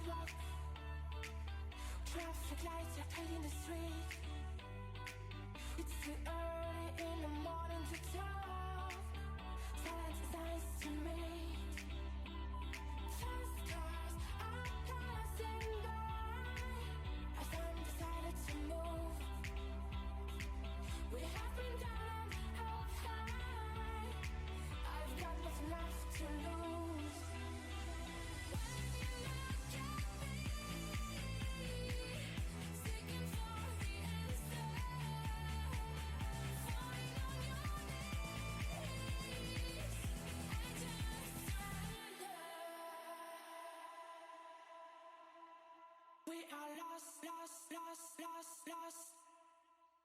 sidewalk. Traffic lights are out in the street. It's too early in the morning to talk. Silence is nice to me. Fast cars are passing by as I'm decided to move. We have been down and up high. I've got nothing left to lose. When you look at me, seeking for the answer, falling on your knees, I just surrender. We are lost, lost, lost, lost, lost.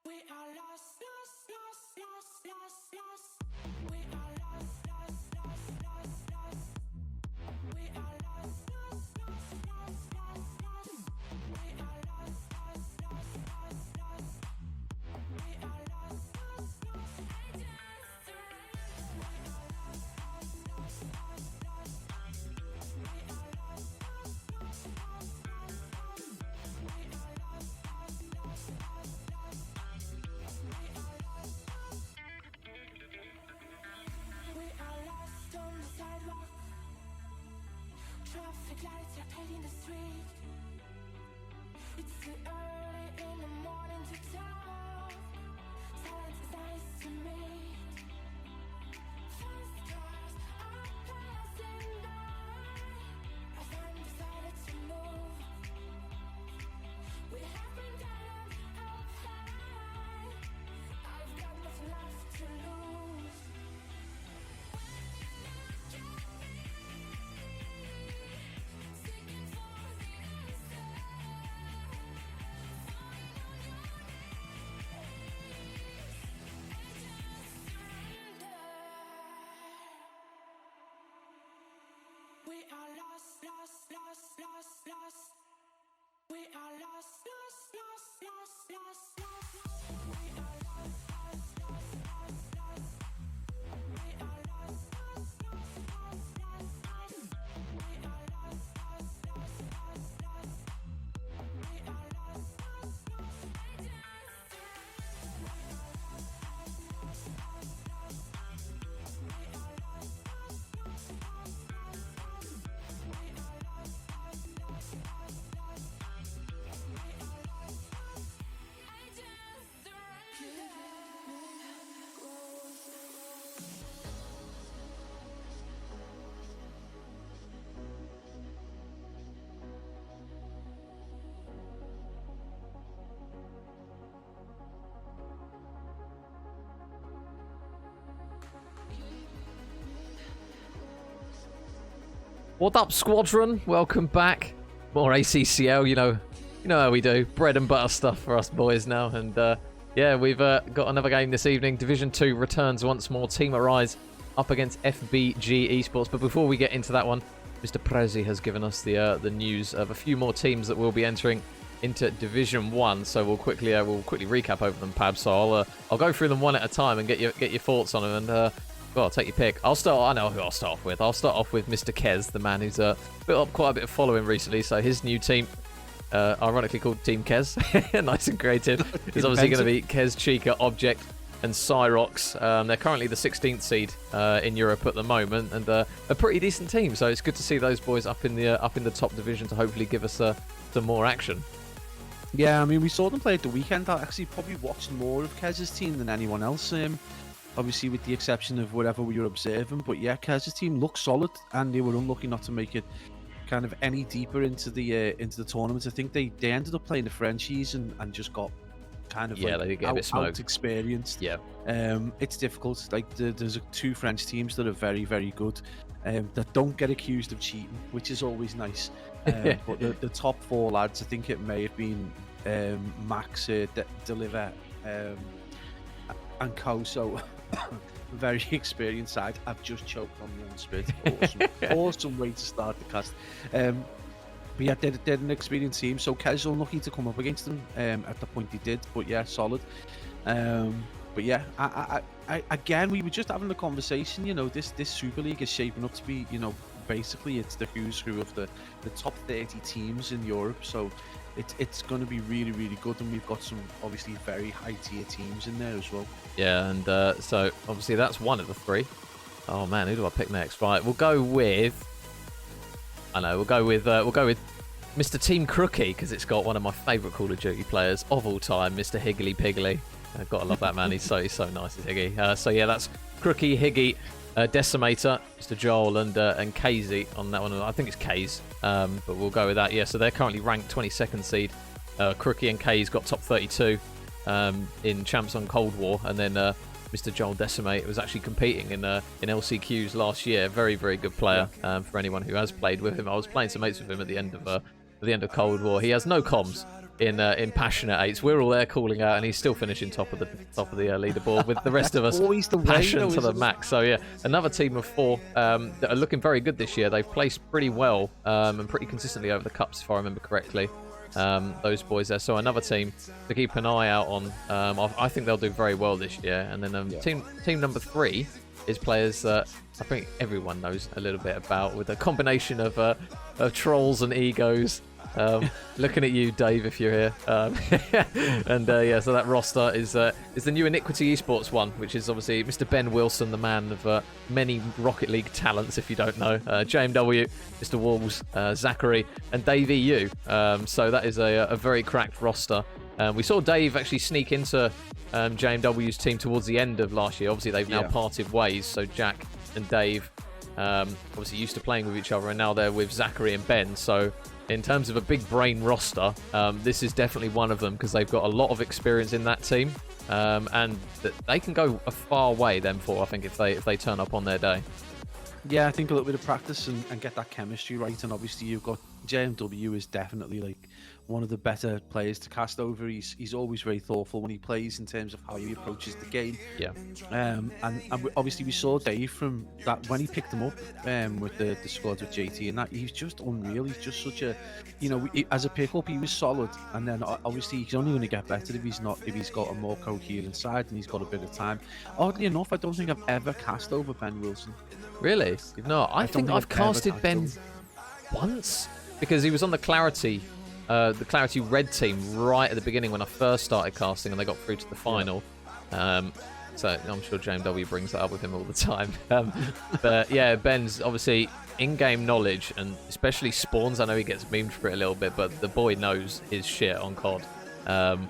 We are lost, lost, lost, lost, lost, lost. We are lost, lost, lost, lost, lost. We are lost, lost, lost, lost, lost, lost. We are lost, lost, lost, lost, lost. We are lost, lost, lost. I just surrender. We are lost, lost, lost, lost, lost. We are lost, lost, lost, lost, lost, lost. We are lost, lost, lost, lost, lost. We are lost on the sidewalk. Traffic lights are out in the street. It's too early in the morning to talk. Silence is nice to me. Fast cars are passing by as I'm decided to move. We have been down and up high. I've got nothing left to lose. When you look at me, seeking for the answer, falling on your knees, I just surrender. We are lost, lost, lost, lost, lost. We are lost, lost, lost, lost, lost, lost. We are lost, lost, lost, lost, lost. We are lost, lost, lost, lost, lost, lost. We are lost, lost, lost, lost, lost. We are lost, lost, lost. I just surrender. We are lost, lost, lost, lost, lost. We are lost, lost, lost, lost, lost, lost. We are lost, lost, lost, lost, lost. I just surrender. What up, Squadron? Welcome back. More ACCL, you know how we do. Bread and butter stuff for us boys now. And yeah, we've got another game this evening. Division 2 returns once more. Team Arise up against FBG Esports. But before we get into that one, Mr. Prezi has given us the news of a few more teams that will be entering into Division 1. So we'll quickly recap over them, Pab. So I'll go through them one at a time and get your thoughts on them. And well, I'll take your pick. I know who I'll start off with. I'll start off with Mr. Kez, the man who's built up quite a bit of following recently. So his new team, ironically called Team Kez, nice and creative, is obviously going to be Kez, Chica, Object, and Cyrox. They're currently the 16th seed in Europe at the moment, and a pretty decent team. So it's good to see those boys up in the top division to hopefully give us some more action. Yeah, I mean, we saw them play at the weekend. I actually probably watched more of Kez's team than anyone else. Obviously, with the exception of whatever we were observing. But yeah, Kez's team looked solid, and they were unlucky not to make it kind of any deeper into the tournament. I think they ended up playing the Frenchies and just got kind of they did get a bit smoked. Out experienced. Yeah, it's difficult. Like there's two French teams that are very, very good, that don't get accused of cheating, which is always nice. But the top four lads, I think it may have been Max, Deliver, and Koso. Very experienced side. I've just choked on my own spit. Awesome way to start the cast. But yeah, they're an experienced team, so Kez unlucky to come up against them at the point he did. But yeah, solid. But yeah, I again, we were just having a conversation. You know, this Super League is shaping up to be, you know, basically it's the who's who of the top 30 teams in Europe. So it's going to be really, really good, and we've got some obviously very high tier teams in there as well. Yeah, and so obviously that's one of the three. Oh man, who do I pick next? Right, we'll go with Mr. Team Crookie, because it's got one of my favourite Call of Duty players of all time, Mr. Higgly Piggly. I've got to love that man. He's so nice, is Higgy. So yeah, that's Crookie, Higgy, Decimator, Mr. Joel, and KZ on that one. I think it's K's, but we'll go with that. Yeah, so they're currently ranked 22nd seed. Crookie and K's got top 32 in Champs on Cold War, and then Mr. Joel Decimate was actually competing in LCQs last year. Very, very good player for anyone who has played with him. I was playing some mates with him at the end of Cold War. He has no comms in passionate eights. We're all there calling out, and he's still finishing top of the leaderboard with the rest of us. Always the passion way, to the max. So yeah, another team of 4 that are looking very good this year. They've placed pretty well and pretty consistently over the cups, if I remember correctly. Those boys there. So another team to keep an eye out on. I think they'll do very well this year. And then team number 3 is players that I think everyone knows a little bit about, with a combination of trolls and egos. Looking at you, Dave, if you're here. And yeah, so that roster is the new Iniquity Esports one, which is obviously Mr. Ben Wilson, the man of many Rocket League talents, if you don't know. JMW, Mr. Walls, Zachary, and Dave EU. So that is a very cracked roster. We saw Dave actually sneak into JMW's team towards the end of last year. Obviously, they've now parted ways. So Jack and Dave obviously used to playing with each other, and now they're with Zachary and Ben. So in terms of a big brain roster, this is definitely one of them, because they've got a lot of experience in that team, and they can go a far way, them 4, I think, if they turn up on their day. Yeah, I think a little bit of practice and get that chemistry right. And obviously you've got JMW is definitely like one of the better players to cast over. He's always very thoughtful when he plays in terms of how he approaches the game. Yeah. And obviously we saw Dave from that when he picked him up with the squad with JT, and that he's just unreal. He's just such a, as a pickup he was solid, and then obviously he's only going to get better if he's got a more coherent side and he's got a bit of time. Oddly enough, I don't think I've ever cast over Ben Wilson. Really? No, I think I've casted Ben once, because he was on the Clarity Red team right at the beginning when I first started casting, and they got through to the final. So I'm sure JMW brings that up with him all the time. But yeah, Ben's obviously in-game knowledge, and especially spawns. I know he gets memed for it a little bit, but the boy knows his shit on COD. And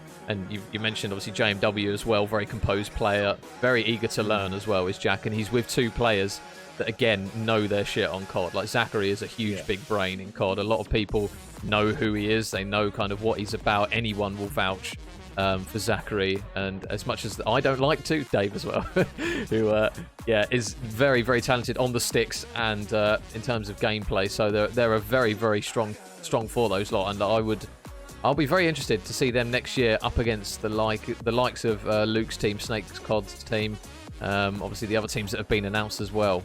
you mentioned obviously JMW as well, very composed player, very eager to learn as well, is Jack, and he's with 2 players that again know their shit on COD. Like Zachary is a huge big brain in COD. A lot of people know who he is, they know kind of what he's about. Anyone will vouch for Zachary, and as much as I don't like to, Dave as well, who is very, very talented on the sticks and in terms of gameplay. So they're a very, very strong for those lot, and I'll be very interested to see them next year up against the likes of Luke's team, Snake's COD's team. Obviously the other teams that have been announced as well.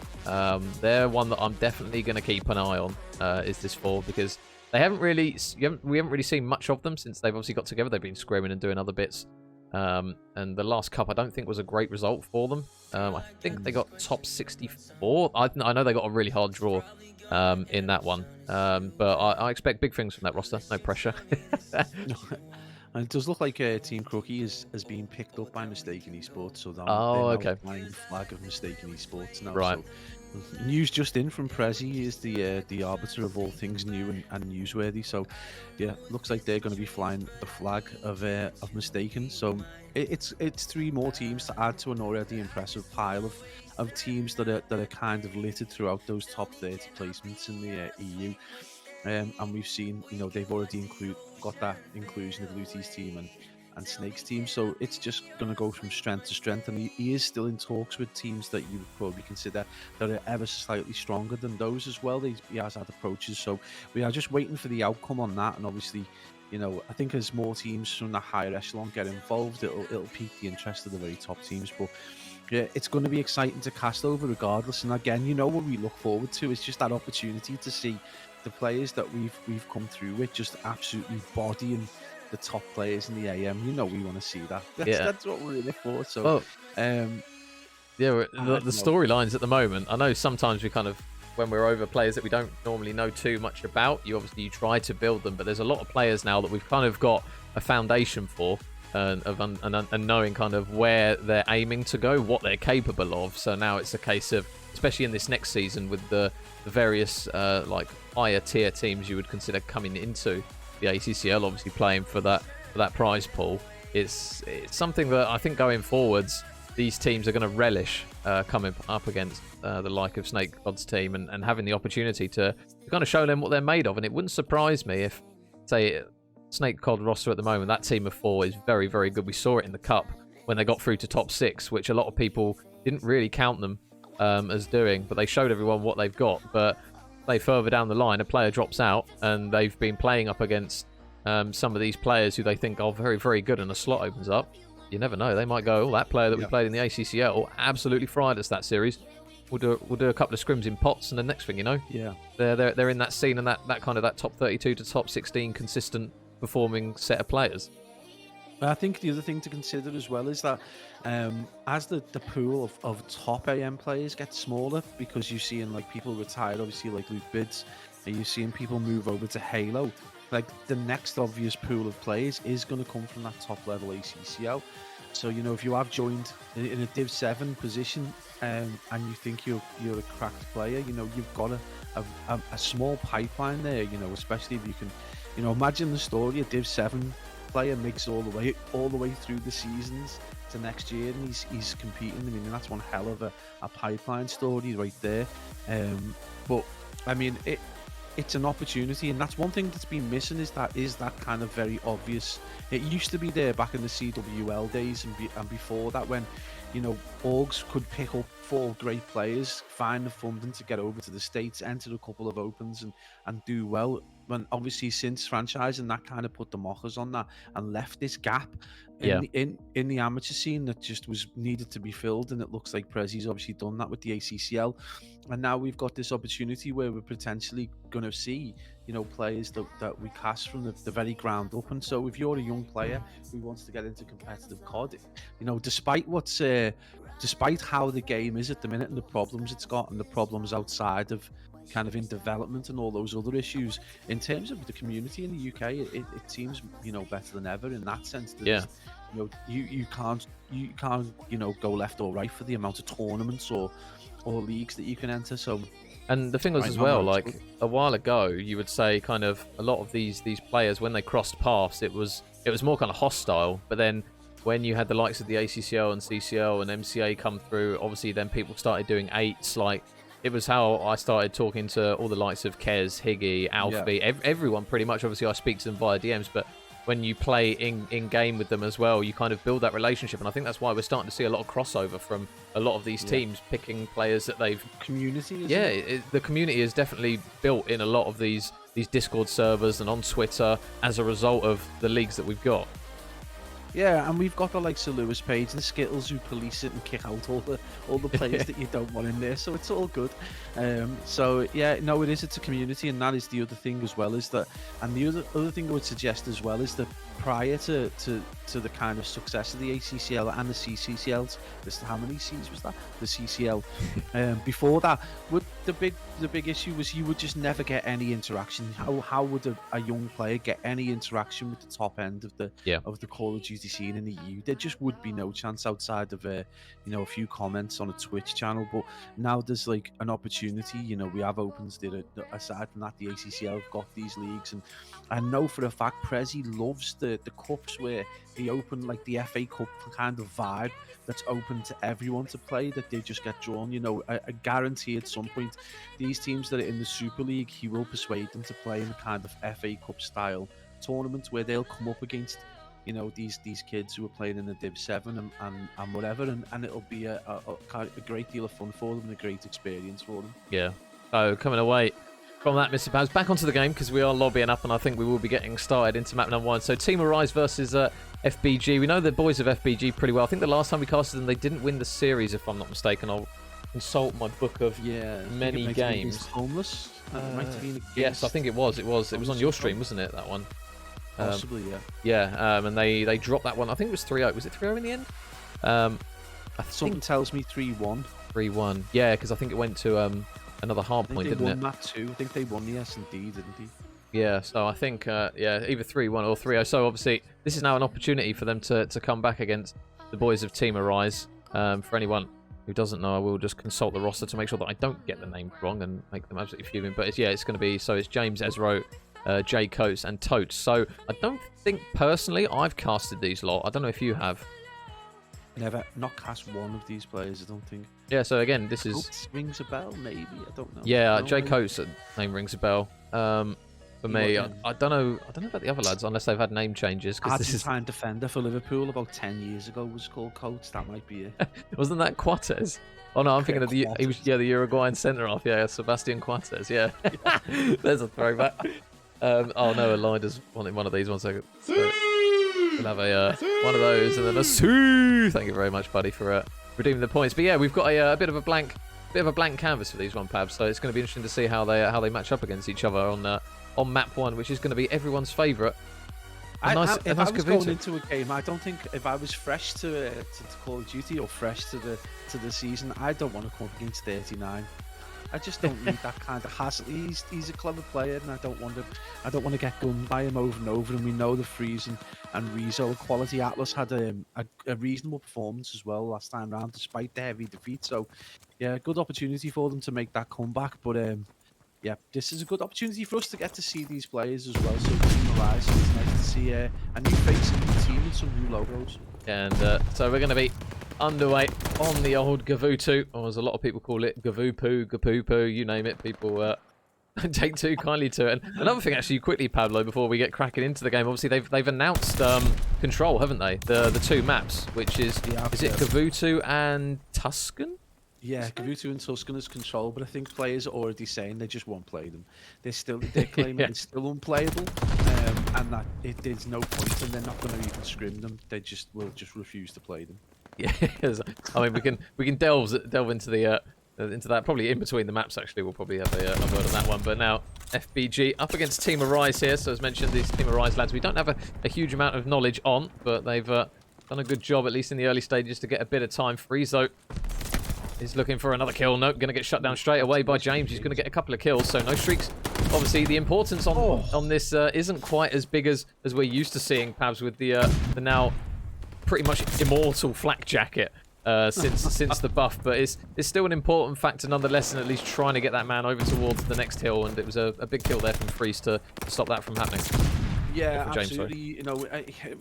They're one that I'm definitely going to keep an eye on, is this 4, because we haven't really seen much of them since they've obviously got together. They've been scrimming and doing other bits. And the last cup I don't think was a great result for them. I think they got top 64. I know they got a really hard draw in that one. But I expect big things from that roster. No pressure. And it does look like Team Crookie has been picked up by Mistaken Esports, so they're okay. flying the flag of Mistaken Esports now. Right. So, news just in from Prezi, he is the arbiter of all things new and newsworthy. So yeah, looks like they're going to be flying the flag of Mistaken. So it's 3 more teams to add to an already impressive pile of teams that are kind of littered throughout those top 30 placements in the EU. And we've seen, they've already got that inclusion of Luty's team and Snake's team. So it's just going to go from strength to strength. And he is still in talks with teams that you would probably consider that are ever slightly stronger than those as well. He has had approaches. So we are just waiting for the outcome on that. And obviously, I think as more teams from the higher echelon get involved, it'll pique the interest of the very top teams. But yeah, it's going to be exciting to cast over regardless. And again, what we look forward to is just that opportunity to see the players that we've come through with just absolutely bodying the top players in the AM. We want to see that. That's what we're in it for. So, the storylines at the moment, I know sometimes we kind of when we're over players that we don't normally know too much about. You try to build them, but there's a lot of players now that we've kind of got a foundation for, and knowing kind of where they're aiming to go, what they're capable of. So now it's a case of, especially in this next season, with the various like higher tier teams you would consider coming into the ACCL, obviously playing for that prize pool. It's something that I think going forwards, these teams are going to relish coming up against the like of Snake God's team, and having the opportunity to kind of show them what they're made of. And it wouldn't surprise me if, say, Snake God roster at the moment, that team of 4 is very, very good. We saw it in the Cup when they got through to top 6, which a lot of people didn't really count them as doing, but they showed everyone what they've got. But they further down the line, a player drops out, and they've been playing up against some of these players who they think are very, very good, and a slot opens up. You never know. They might go, that player that we played in the ACCL absolutely fried us that series. We'll do a couple of scrims in pots, and the next thing you know, they're in that scene, and that kind of that top 32 to top 16 consistent performing set of players. I think the other thing to consider as well is that as the pool of top AM players gets smaller, because you're seeing like people retire, obviously like Luke Bids, and you're seeing people move over to Halo. Like the next obvious pool of players is going to come from that top level ACCL. So if you have joined in a Div 7 position and you think you're a cracked player, you've got a small pipeline there. Especially if you can, imagine the story: a Div 7 player makes all the way through the seasons to next year, and he's competing. I mean, that's one hell of a pipeline story right there. But I mean, it's an opportunity, and that's one thing that's been missing, is that kind of very obvious. It used to be there back in the CWL days and before that, when orgs could pick up 4 great players, find the funding to get over to the States, enter a couple of opens and do well. When obviously since franchising, that kind of put the mockers on that and left this gap in the amateur scene that just was needed to be filled. And it looks like Prezzi's obviously done that with the ACCL, and now we've got this opportunity where we're potentially going to see players that we cast from the very ground up. And so if you're a young player who wants to get into competitive COD, despite how the game is at the minute and the problems it's got and the problems outside of kind of in development and all those other issues, in terms of the community in the UK, it seems better than ever in that sense. That you can't go left or right for the amount of tournaments or leagues that you can enter. So, and the thing was as well, like a while ago, you would say kind of a lot of these players, when they crossed paths, it was more kind of hostile. But then when you had the likes of the ACCL and CCL and MCA come through, obviously then people started doing 8s. Like, it was how I started talking to all the likes of Kez, Higgy, Alfie, everyone pretty much. Obviously I speak to them via DMs, but when you play in game with them as well, you kind of build that relationship. And I think that's why we're starting to see a lot of crossover from a lot of these teams picking players that they've... Community, the community is definitely built in a lot of these Discord servers and on Twitter as a result of the leagues that we've got. Yeah, and we've got the likes of Lewis Page and Skittles who police it and kick out all the players that you don't want in there, so it's all good. So yeah, no, it's a community, and that is the other thing as well, is that, and the other thing I would suggest as well is that prior to the kind of success of the ACCL and the CCCLs, how many C's was that? The CCL. Before that, the big issue was you would just never get any interaction. How would a young player get any interaction with the top end of the Call of Duty scene in the EU? There just would be no chance outside of a few comments on a Twitch channel. But now there's like an opportunity. We have opens that aside from that, the ACCL have got these leagues, and I know for a fact Prezzi loves the cups where they open like the FA Cup kind of vibe that's open to everyone to play, that they just get drawn. I guarantee at some point these teams that are in the Super League, he will persuade them to play in a kind of FA Cup style tournament where they'll come up against these kids who are playing in the Div 7 and whatever, and it'll be a great deal of fun for them and a great experience for them. Yeah. So coming away from that, Mr. Paz, back onto the game, because we are lobbying up and I think we will be getting started into map number 1. So Team Arise versus FBG. We know the boys of FBG pretty well. I think the last time we casted them, they didn't win the series, if I'm not mistaken. I'll consult my book of many games. Homeless? Yes, I think it was. It was on your stream, wasn't it, that one? Possibly, yeah. Yeah, and they dropped that one. I think it was 3-0. Was it 3-0 in the end? Something tells me 3-1. 3-1. Yeah, because I think it went to another hard I point, think they didn't won it? that too. I think they won the S&D, didn't they? Yeah, so I think, yeah, either 3-1 or 3-0. So obviously, this is now an opportunity for them to come back against the boys of Team Arise. For anyone who doesn't know, I will just consult the roster to make sure that I don't get the names wrong and make them absolutely fuming. But it's, yeah, it's going to be, so it's James, Ezro, Jay Coates, and Totes. So I don't think, personally, I've casted these lot. I don't know if you have. Never, not cast one of these players, I don't think. Yeah, so again, this is... Coates rings a bell, maybe, I don't know. Yeah, No, Jay maybe. Coates' name rings a bell. For me, I don't know about the other lads unless they've had name changes. Because this is Argentine defender for Liverpool about 10 years ago was called Coates. That might be it. wasn't that Quates? Oh no, I'm thinking of the he was the Uruguayan centre off. Yeah, Sebastian Quates. Yeah, there's a throwback. Oh no, Elida's wanting one of these. 1 second. So we'll have a one of those and then a Sue. Thank you very much, buddy, for redeeming the points. But yeah, we've got a bit of a blank canvas for these one, Pabs. So it's going to be interesting to see how they match up against each other on map 1, which is going to be everyone's favourite. If I was Kavuto. going into a game, I don't think if I was fresh to Call of Duty or fresh to the season, I don't want to come up against 39. I just don't need that kind of hassle. He's a clever player, and I don't want to get gunned by him over and over. And we know the Freeze and Rizzo quality. Atlas had a reasonable performance as well last time round, despite the heavy defeat. So, yeah, good opportunity for them to make that comeback. But yeah, this is a good opportunity for us to get to see these players as well. So Team Arise, it's nice to see a new face in the team and some new logos. And so we're going to be underway on the old Gavutu, or as a lot of people call it, Gavupu, Gapupu, you name it. People don't take too kindly to it. And another thing, actually, quickly, Pablo, before we get cracking into the game, obviously they've announced Control, haven't they? The 2 maps, which is it Gavutu and Tuscan? Yeah, Gavutu and Tuscan is Control, but I think players are already saying they just won't play them. They're claiming Yeah. it's still unplayable, and that there's no point, and they're not going to even scrim them. They will just refuse to play them. Yeah, I mean we can delve into that probably in between the maps. Actually, we'll probably have a word on that one. But now FBG up against Team Arise here. So as mentioned, these Team Arise lads we don't have a huge amount of knowledge on, but they've done a good job at least in the early stages to get a bit of time. Friezo is looking for another kill. Nope, going to get shut down straight away by James. He's going to get a couple of kills, so no streaks. Obviously, the importance on this isn't quite as big as we're used to seeing, Pabs, with the now pretty much immortal flak jacket since the buff, but it's still an important factor nonetheless, and at least trying to get that man over towards the next hill, and it was a big kill there from Freeze to stop that from happening. Yeah, James, absolutely. You know,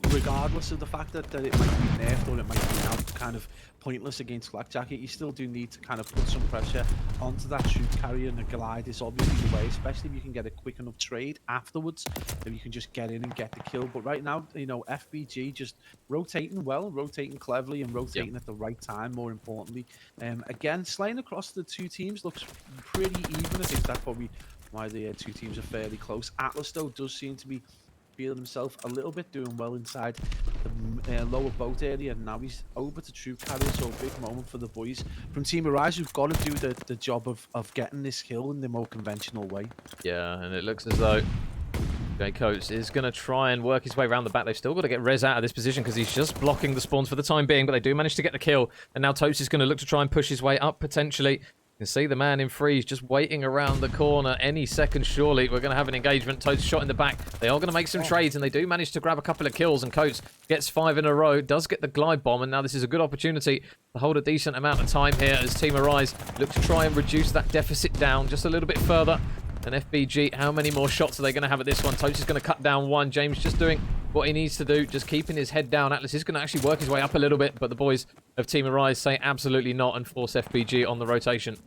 regardless of the fact that it might be nerfed or it might be now kind of pointless against Flak Jacket, you still do need to kind of put some pressure onto that troop carrier, and a glide is obviously the way, especially if you can get a quick enough trade afterwards, if you can just get in and get the kill. But right now, you know, FBG just rotating well, rotating cleverly, and rotating at the right time, more importantly. Again, slaying across the 2 teams looks pretty even. I think that's probably why the 2 teams are fairly close. Atlas, though, does seem to be feeling himself a little bit, doing well inside the lower boat area, and now he's over to troop carrier. So a big moment for the boys from Team Arise, who've got to do the job of getting this kill in the more conventional way. Yeah, and it looks as though Jay Coates is going to try and work his way around the back. They've still got to get Rez out of this position because he's just blocking the spawns for the time being, but they do manage to get the kill, and now Totes is going to look to try and push his way up potentially. You can see the man in Freeze just waiting around the corner any second, surely. We're going to have an engagement. Totes shot in the back. They are going to make some trades, and they do manage to grab a couple of kills, and Coates gets 5 in a row, does get the glide bomb, and now this is a good opportunity to hold a decent amount of time here as Team Arise look to try and reduce that deficit down just a little bit further. And FBG, how many more shots are they going to have at this one? Totes is going to cut down 1. James just doing what he needs to do, just keeping his head down. Atlas is going to actually work his way up a little bit, but the boys of Team Arise say absolutely not and force FBG on the rotation.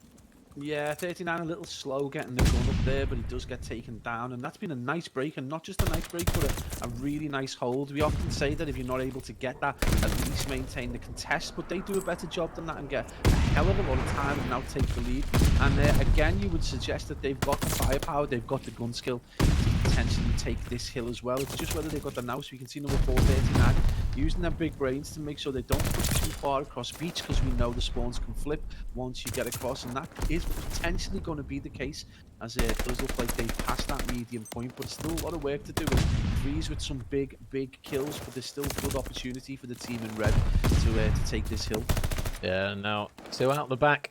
Yeah, 39 a little slow getting the gun up there, but he does get taken down, and that's been a nice break, and not just a nice break, but a really nice hold. We often say that if you're not able to get that, at least maintain the contest, but they do a better job than that and get a hell of a lot of time and now take the lead. And again, you would suggest that they've got the firepower, they've got the gun skill to potentially take this hill as well. It's just whether they've got the now. So you can see number 439 using their big brains to make sure they don't push too far across beach, because we know the spawns can flip once you get across, and that is potentially going to be the case, as it does look like they've passed that medium point, but still a lot of work to do. And Freeze with some big kills, but there's still good opportunity for the team in red to take this hill. Yeah, now 2 out the back.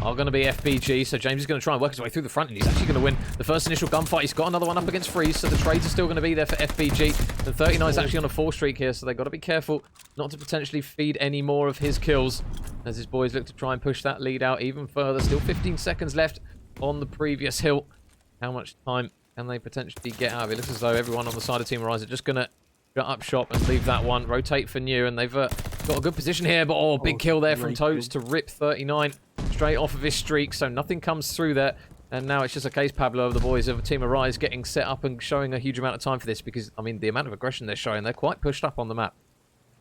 are going to be FBG, so James is going to try and work his way through the front, and he's actually going to win the first initial gunfight. He's got another one up against Freeze, so the trades are still going to be there for FBG. The 39 is actually on a 4 streak here, so they've got to be careful not to potentially feed any more of his kills as his boys look to try and push that lead out even further. Still 15 seconds left on the previous hill. How much time can they potentially get out of it? It looks as though everyone on the side of Team Arise are just going to shut up shop and leave that one. Rotate for New, and they've got a good position here, but big kill there from Totes to rip 39 straight off of his streak, so nothing comes through there. And now it's just a case, Pablo, of the boys of Team Arise getting set up and showing a huge amount of time for this, because, I mean, the amount of aggression they're showing, they're quite pushed up on the map.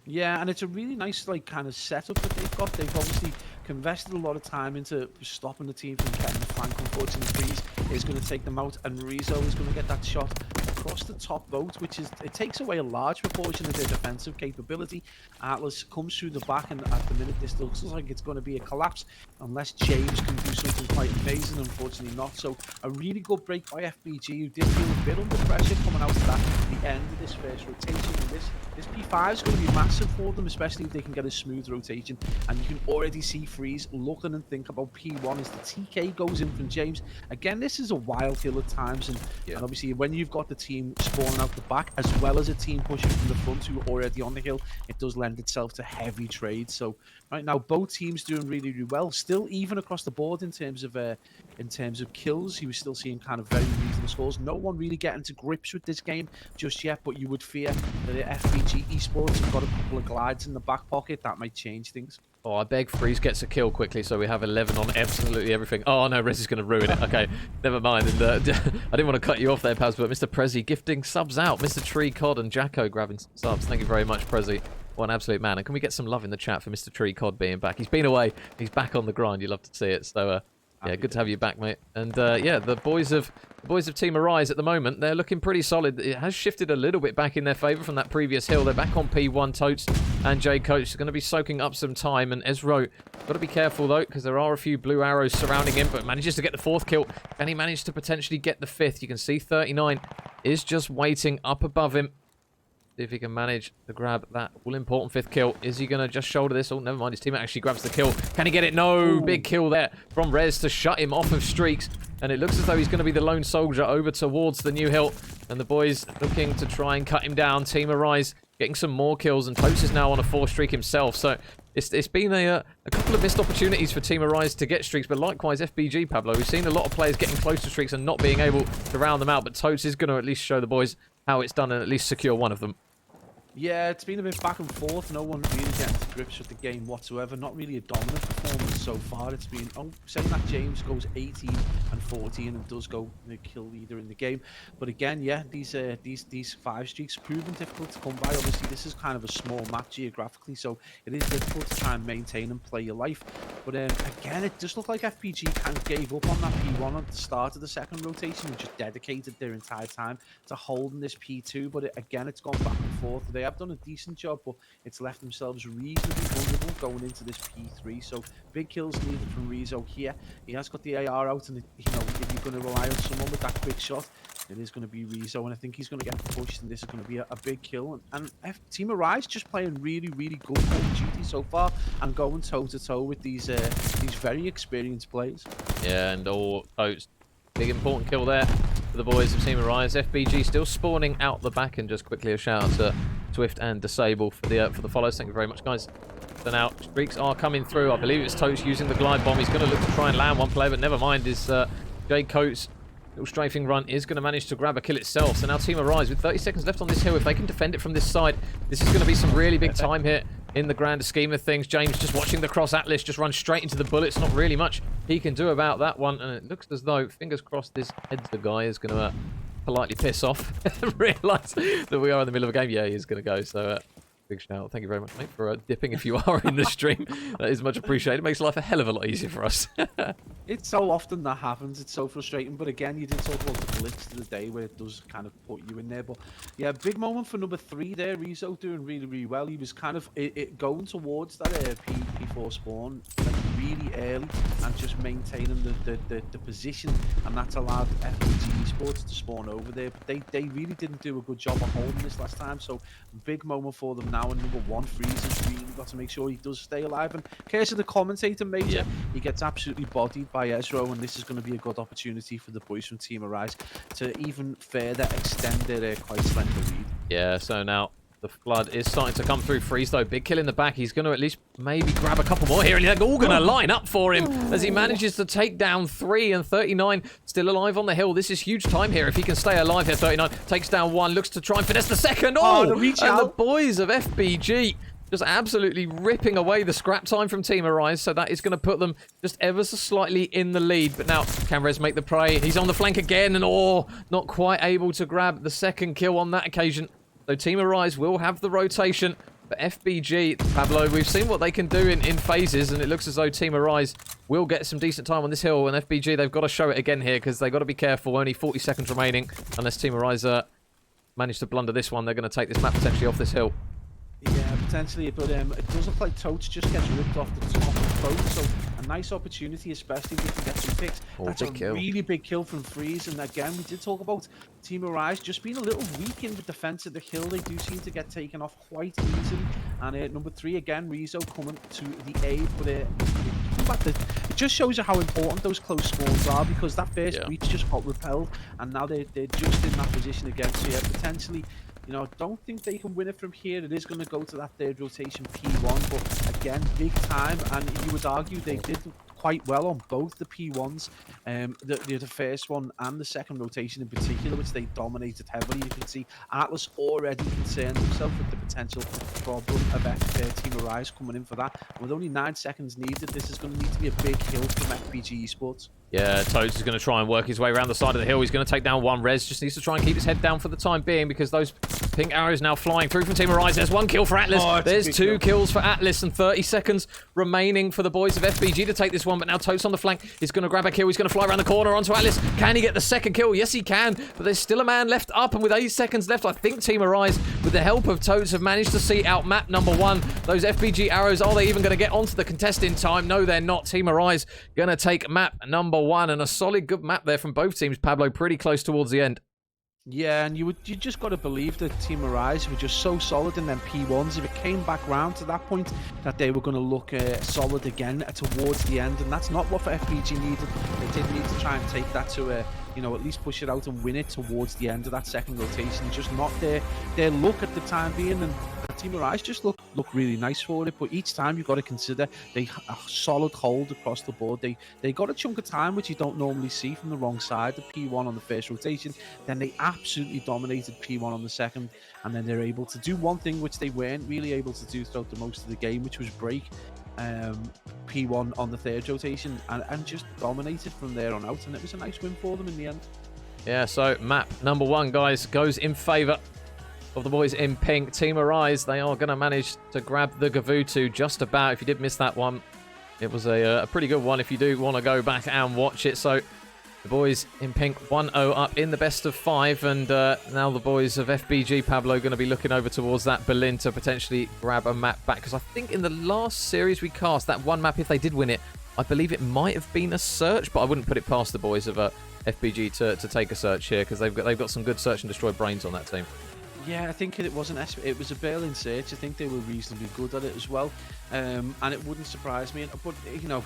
Yeah, and it's a really nice, like, kind of setup that they've got. They've obviously invested a lot of time into stopping the team from getting the flank. Unfortunately, Freeze is going to take them out, and Rizzo is going to get that shot across the top boat, which is, it takes away a large proportion of their defensive capability. Atlas comes through the back, and at the minute this looks like it's going to be a collapse unless James can do something quite amazing. Unfortunately not. So a really good break by FBG, who did feel a bit under pressure coming out of that at the end of this first rotation. And this P5 is going to be massive for them, especially if they can get a smooth rotation. And you can already see Freeze looking and think about P1 as the TK goes in from James. Again, this is a wild hill at times, and obviously when you've got the team spawning out the back as well as a team pushing from the front who are already on the hill, it does lend itself to heavy trades. So right now both teams doing really, really well, still even across the board in terms of kills. He was still seeing kind of very reasonable scores. No one really getting to grips with this game just yet, but you would fear that the FBG Esports have got a couple of glides in the back pocket. That might change things. Oh, I beg Freeze gets a kill quickly, so we have 11 on absolutely everything. Oh, no, Rez is going to ruin it. Okay, never mind. And, I didn't want to cut you off there, Paz, but Mr. Prezi gifting subs out. Mr. Tree Cod and Jacko grabbing subs. Thank you very much, Prezi. What an absolute man. And can we get some love in the chat for Mr. Tree Cod being back? He's been away. He's back on the grind. You love to see it. So, yeah, good to have you back, mate. And yeah, the boys of Team Arise at the moment, they're looking pretty solid. It has shifted a little bit back in their favour from that previous hill. They're back on P1. Totes and J Coach are going to be soaking up some time. And Ezro, got to be careful though, because there are a few blue arrows surrounding him, but manages to get the 4th kill. Can he manage to potentially get the 5th? You can see 39 is just waiting up above him. See if he can manage to grab that all-important 5th kill. Is he going to just shoulder this? Oh, never mind. His teammate actually grabs the kill. Can he get it? No. Ooh. Big kill there from Rez to shut him off of streaks. And it looks as though he's going to be the lone soldier over towards the new hill. And the boys looking to try and cut him down. Team Arise getting some more kills. And Totes is now on a 4 streak himself. So it's been a couple of missed opportunities for Team Arise to get streaks. But likewise, FBG, Pablo, we've seen a lot of players getting close to streaks and not being able to round them out. But Totes is going to at least show the boys how it's done and at least secure one of them. Yeah, it's been a bit back and forth. No one really getting to grips with the game whatsoever. Not really a dominant performance so far. It's been, saying that James goes 18 and 14 and does go the kill leader in the game. But again, yeah, these 5 streaks proven difficult to come by. Obviously, this is kind of a small map geographically, so it is difficult to try and maintain and play your life. But again, it just looked like FPG kind of gave up on that P1 at the start of the second rotation and just dedicated their entire time to holding this P2. But again, it's gone back and forth. They have done a decent job, but it's left themselves reasonably vulnerable going into this P3. So big kills needed from Rizzo here. He has got the AR out, and you know, if you're going to rely on someone with that quick shot, it is going to be Rizzo, and I think he's going to get pushed, and this is going to be a big kill. And Team Arise just playing really, really good Call of Duty so far, and going toe to toe with these very experienced players. Yeah, and all Totes. Big important kill there for the boys of Team Arise. FBG still spawning out the back, and just quickly a shout out to Swift and Disable for the follows. Thank you very much, guys. So now streaks are coming through. I believe it's Totes using the glide bomb. He's going to look to try and land one player, but never mind. His J Coates little strafing run is going to manage to grab a kill itself. So now Team Arise with 30 seconds left on this hill. If they can defend it from this side, this is going to be some really big time here in the grander scheme of things. James just watching the cross Atlas just run straight into the bullets. Not really much he can do about that one. And it looks as though, fingers crossed, this Edzer guy is going to politely piss off and realise that we are in the middle of a game. Yeah, he is going to go. So big shout. Thank you very much, mate, for dipping if you are in the stream. That is much appreciated. It makes life a hell of a lot easier for us. It's so often that happens. It's so frustrating. But again, you did talk about the glitch to the day where it does kind of put you in there. But yeah, big moment for number 3 there. Rizzo doing really, really well. He was kind of going towards that P4 spawn. Like, really early and just maintaining the position, and that's allowed FBG Esports to spawn over there. But they really didn't do a good job of holding this last time, so big moment for them now. And number one, Freeze's really got to make sure he does stay alive. And case of the commentator, Major, he gets absolutely bodied by Ezro, and this is going to be a good opportunity for the boys from Team Arise to even further extend their quite slender lead. Yeah, so now the flood is starting to come through. Freeze, though, big kill in the back. He's going to at least maybe grab a couple more here, and they're all going to line up for him as he manages to take down 3, and 39 still alive on the hill. This is huge time here if he can stay alive here. 39 takes down 1, looks to try and finesse the second. Oh, the reach and out. the boys of FBG just absolutely ripping away the scrap time from Team Arise, so that is going to put them just ever so slightly in the lead. But now, can Rez make the play? He's on the flank again, and not quite able to grab the second kill on that occasion. So Team Arise will have the rotation. But FBG, Pablo, we've seen what they can do in phases, and it looks as though Team Arise will get some decent time on this hill. And FBG, they've got to show it again here, because they've got to be careful. Only 40 seconds remaining. Unless Team Arise manage to blunder this one, they're going to take this map potentially off this hill. Yeah, potentially, but it does look like Totes just gets ripped off the top of the boat, so a nice opportunity, especially if we can get some picks. That's a really big kill from Freeze, and again, we did talk about Team Arise just being a little weak in the defense of the hill. They do seem to get taken off quite easily, and number 3 again, Rizzo coming to the aid, but it just shows you how important those close spawns are, because that first breach just got repelled, and now they're just in that position again. So yeah, potentially, you know, I don't think they can win it from here. It is going to go to that third rotation P1, but again, big time, and you would argue they did quite well on both the P1s, the first one and the second rotation in particular, which they dominated heavily. You can see Atlas already concerned himself with the potential problem of Team Arise coming in for that. With only 9 seconds needed, this is going to need to be a big hill from FBG Esports. Yeah, Toads is going to try and work his way around the side of the hill. He's going to take down 1. Rez just needs to try and keep his head down for the time being, because those pink arrows now flying through from Team Arise. There's 1 kill for Atlas. There's 2 kills for Atlas, and 30 seconds remaining for the boys of FBG to take this one. But now Toads on the flank. He's going to grab a kill. He's going to fly around the corner onto Atlas. Can he get the second kill? Yes, he can. But there's still a man left up, and with 8 seconds left, I think Team Arise, with the help of Toads, have managed to see out map number 1. Those FBG arrows, are they even going to get onto the contest in time? No, they're not. Team Arise going to take map number 1, and a solid good map there from both teams, Pablo, pretty close towards the end. Yeah, and you just got to believe that Team Arise were just so solid in them P1s. If it came back round to that point, that they were going to look solid again towards the end, and that's not what FBG needed. They did need to try and take that to you know, at least push it out and win it towards the end of that second rotation. Just not their look at the time being, and Team Arise just look really nice for it. But each time you've got to consider they a solid hold across the board. They got a chunk of time which you don't normally see from the wrong side. The P1 on the first rotation, then they absolutely dominated P1 on the second, and then they're able to do one thing which they weren't really able to do throughout the most of the game, which was break P1 on the third rotation and just dominated from there on out, and it was a nice win for them in the end. Yeah, so map number 1, guys, goes in favour of the boys in pink. Team Arise, they are going to manage to grab the Gavutu just about. If you did miss that one, it was a pretty good one if you do want to go back and watch it. So the boys in pink 1-0 up in the best of 5, and now the boys of FBG, Pablo, going to be looking over towards that Berlin to potentially grab a map back, because I think in the last series we cast, that one map, if they did win it, I believe it might have been a search, but I wouldn't put it past the boys of FBG to take a search here, because they've got some good search and destroy brains on that team. Yeah, I think it was it was a Berlin search. I think they were reasonably good at it as well, and it wouldn't surprise me. But you know,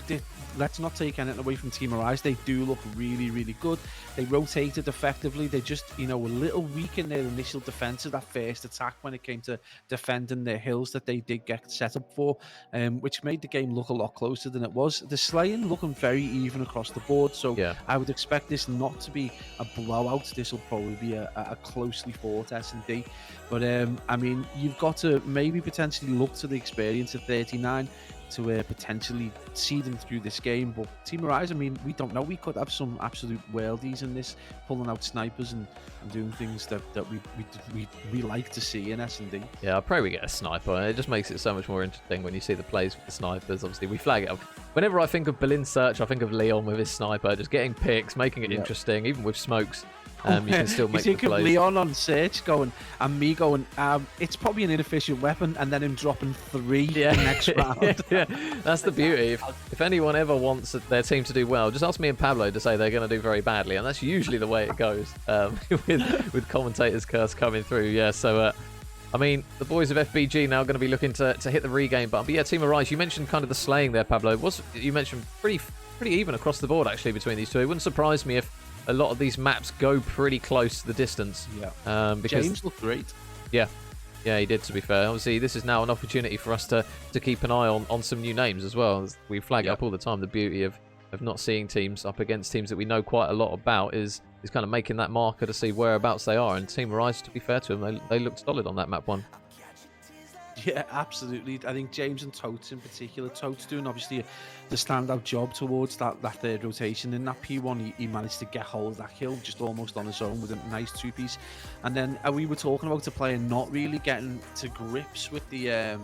let's not take anything away from Team Arise. They do look really, really good. They rotated effectively. They just, you know, were a little weak in their initial defense of that first attack when it came to defending their hills that they did get set up for, which made the game look a lot closer than it was. The slaying looking very even across the board, so yeah, I would expect this not to be a blowout. This will probably be a closely fought S&D. But I mean, you've got to maybe potentially look to the experience of 39 to potentially see them through this game. But Team Arise, I mean, we don't know. We could have some absolute worldies in this, pulling out snipers and doing things that we like to see in S&D. Yeah, I pray we get a sniper. It just makes it so much more interesting when you see the plays with the snipers. Obviously, we flag it up. Whenever I think of Berlin Search, I think of Leon with his sniper, just getting picks, making it interesting, even with smokes. You can still You make the think of plays. Leon on search going, and me going, it's probably an inefficient weapon, and then him dropping 3 Yeah. the next round. Yeah, that's the beauty. If anyone ever wants their team to do well, just ask me and Pablo to say they're going to do very badly, and that's usually the way it goes with commentators' curse coming through. Yeah, so I mean, the boys of FBG now going to be looking to hit the regain button. But yeah, Team Arise, you mentioned kind of the slaying there, Pablo. You mentioned pretty even across the board actually between these two. It wouldn't surprise me if a lot of these maps go pretty close to the distance. Yeah. Because James looked great. Yeah, he did, to be fair. Obviously, this is now an opportunity for us to keep an eye on some new names as well. We flag it up all the time. The beauty of not seeing teams up against teams that we know quite a lot about is kind of making that marker to see whereabouts they are. And Team Arise, to be fair to them, they looked solid on that map one. Yeah, absolutely. I think James and Totes in particular. Totes doing obviously the standout job towards that third rotation. In that P1, he managed to get hold of that kill just almost on his own with a nice 2-piece. And then we were talking about the player not really getting to grips with the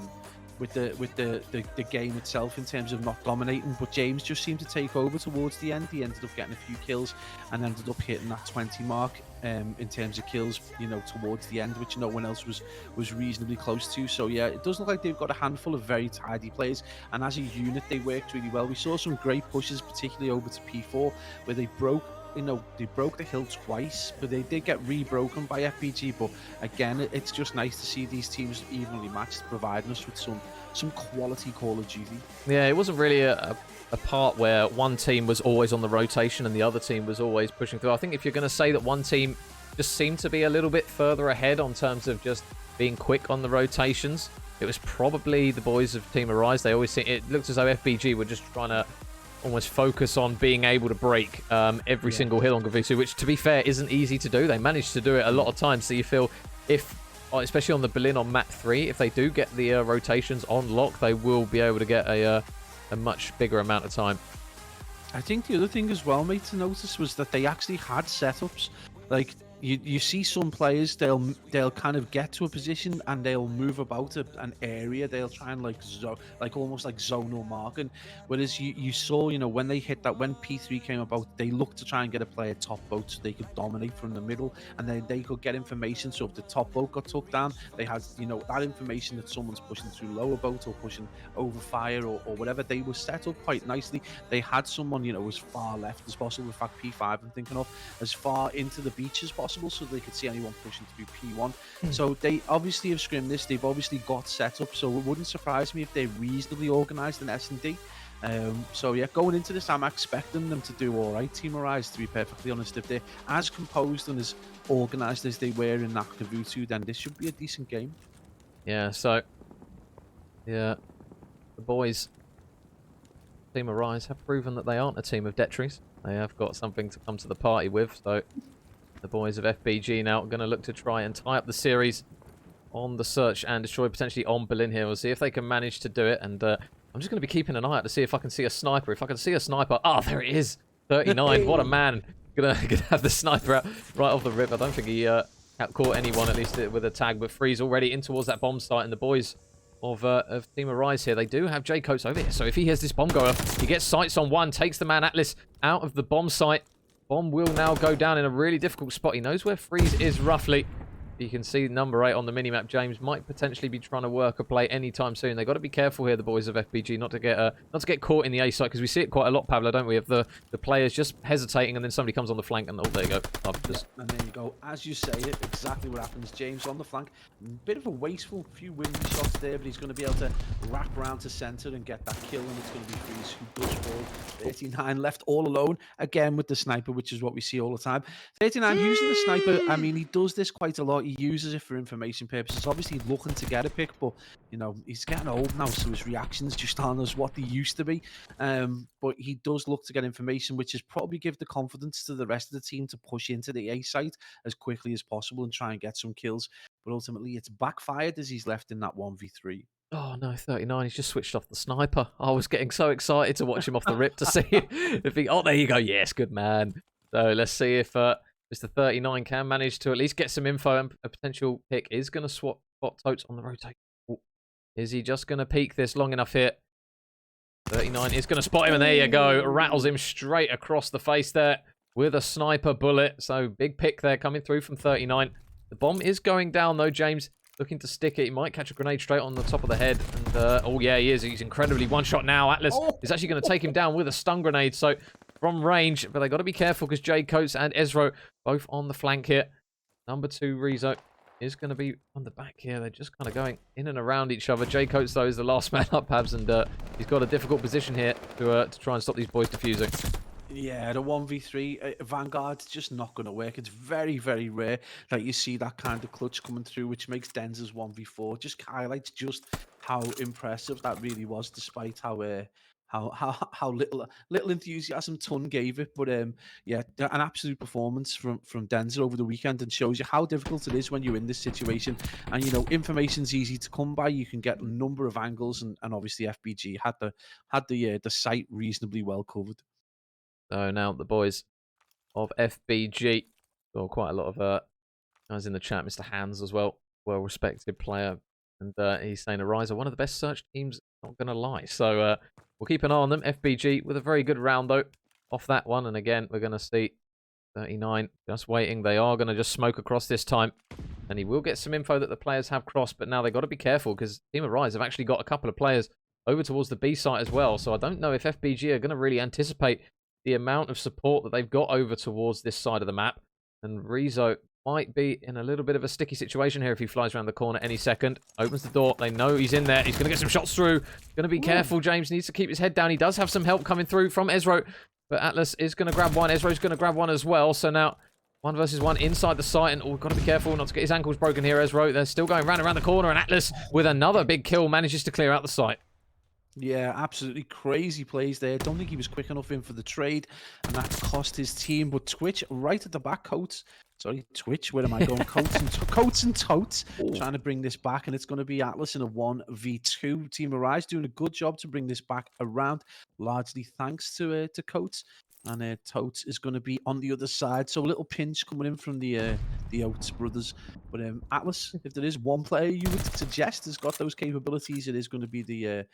game itself in terms of not dominating, but James just seemed to take over towards the end. He ended up getting a few kills and ended up hitting that 20 mark in terms of kills, towards the end, which no one else was reasonably close to. So yeah, it does look like they've got a handful of very tidy players, and as a unit they worked really well. We saw some great pushes, particularly over to P4, where they broke the hill twice, but they did get re-broken by FBG. But again, it's just nice to see these teams evenly matched, providing us with some quality Call of Duty. Yeah, it wasn't really a part where one team was always on the rotation and the other team was always pushing through. I think if you're going to say that one team just seemed to be a little bit further ahead on terms of just being quick on the rotations, it was probably the boys of Team Arise. It looked as though FBG were just trying to almost focus on being able to break every single hill on Gavusu, which, to be fair, isn't easy to do. They managed to do it a lot of times. So you feel especially on the Berlin on map 3, if they do get the rotations on lock, they will be able to get a much bigger amount of time. I think the other thing as well, mate, to notice was that they actually had setups. Like, you see some players, they'll kind of get to a position and they'll move about an area. They'll try and almost like zonal marking. Whereas you saw, when they hit that, when P3 came about, they looked to try and get a player top boat so they could dominate from the middle, and then they could get information. So if the top boat got took down, they had that information that someone's pushing through lower boat or pushing over fire or whatever. They were set up quite nicely. They had someone as far left as possible. In fact, P5 I'm thinking of, as far into the beach as possible, so they could see anyone pushing through P1. So they obviously have scrimmed this. They've obviously got set up, so it wouldn't surprise me if they're reasonably organised in S&D. So yeah, going into this, I'm expecting them to do all right. Team Arise, to be perfectly honest, if they're as composed and as organised as they were in that Kavutu, then this should be a decent game. Yeah, so yeah, the boys Team Arise have proven that they aren't a team of Detries. They have got something to come to the party with, so the boys of FBG now are going to look to try and tie up the series on the search and destroy, potentially on Berlin here. We'll see if they can manage to do it, and I'm just going to be keeping an eye out to see if I can see a sniper. If I can see a sniper, there it is, 39. What a man! Gonna have the sniper out right off the rip. I don't think he caught anyone, at least with a tag, but Freeze already in towards that bomb site, and the boys of Team Arise here, they do have J Coates over here, so if he has this bomb goer, he gets sights on one, takes the man Atlas out of the bomb site. Bomb will now go down in a really difficult spot. He knows where Freeze is roughly. You can see number 8 on the minimap. James might potentially be trying to work a play anytime soon. They've got to be careful here, the boys of FBG, not to get caught in the A site, because we see it quite a lot, Pablo, don't we? Of the players just hesitating, and then somebody comes on the flank, and there you go. And there you go. As you say it, exactly what happens. James on the flank. Bit of a wasteful few windy shots there, but he's going to be able to wrap around to centre and get that kill, and it's going to be Freeze who does fall. 39 left all alone, again with the sniper, which is what we see all the time. 39 using the sniper, I mean, he does this quite a lot. He uses it for information purposes, obviously looking to get a pick, but he's getting old now, so his reactions just aren't as what they used to be. But he does look to get information, which is probably give the confidence to the rest of the team to push into the A site as quickly as possible and try and get some kills. But ultimately, it's backfired as he's left in that 1v3. Oh no, 39. He's just switched off the sniper. I was getting so excited to watch him off the rip to see if he. Oh, there you go. Yes, good man. So let's see if Mr. 39 can manage to at least get some info, and a potential pick is going to spot Totes on the rotate. Oh, is he just going to peek this long enough here? 39 is going to spot him, and there you go. Rattles him straight across the face there. with a sniper bullet. So big pick there coming through from 39. The bomb is going down though, James. Looking to stick it. He might catch a grenade straight on the top of the head. And, oh, yeah, he is. He's incredibly one-shot now. Atlas is actually going to take him down with a stun grenade. So from range, but they got to be careful because Jay Coates and Ezro both on the flank here. Number 2, Rezo, is going to be on the back here. They're just kind of going in and around each other. Jay Coates, though, is the last man up, Pabs, and he's got a difficult position here to try and stop these boys defusing. Yeah, the 1v3 Vanguard's just not going to work. It's very, very rare that you see that kind of clutch coming through, which makes Denz's 1v4 just highlights just how impressive that really was, despite how little enthusiasm Ton gave it. But yeah, an absolute performance from Denzer over the weekend, and shows you how difficult it is when you're in this situation. And information's easy to come by. You can get a number of angles, and obviously FBG had the site reasonably well covered. So now the boys of FBG, or quite a lot of guys in the chat, Mr. Hands as well, well-respected player, and he's saying Ariza, one of the best search teams, not going to lie. So we'll keep an eye on them. FBG with a very good round, though, off that one. And again, we're going to see 39 just waiting. They are going to just smoke across this time. And he will get some info that the players have crossed, but now they've got to be careful because Team Arise have actually got a couple of players over towards the B site as well. So I don't know if FBG are going to really anticipate the amount of support that they've got over towards this side of the map. And Rezo might be in a little bit of a sticky situation here if he flies around the corner any second. Opens the door. They know he's in there. He's going to get some shots through. Going to be careful. James needs to keep his head down. He does have some help coming through from Ezro, but Atlas is going to grab one. Ezro's going to grab one as well. So now 1 versus 1 inside the site, and we've got to be careful not to get his ankles broken here, Ezro. They're still going round around the corner, and Atlas, with another big kill, manages to clear out the site. Yeah, absolutely crazy plays there. Don't think he was quick enough in for the trade, and that cost his team. But Twitch right at the back, Coates. Sorry, Twitch. Where am I going? Coates and Totes trying to bring this back, and it's going to be Atlas in a 1v2. Team Arise doing a good job to bring this back around, largely thanks to Coates. And Totes is going to be on the other side. So a little pinch coming in from the Oates brothers. But Atlas, if there is one player you would suggest has got those capabilities, it is going to be the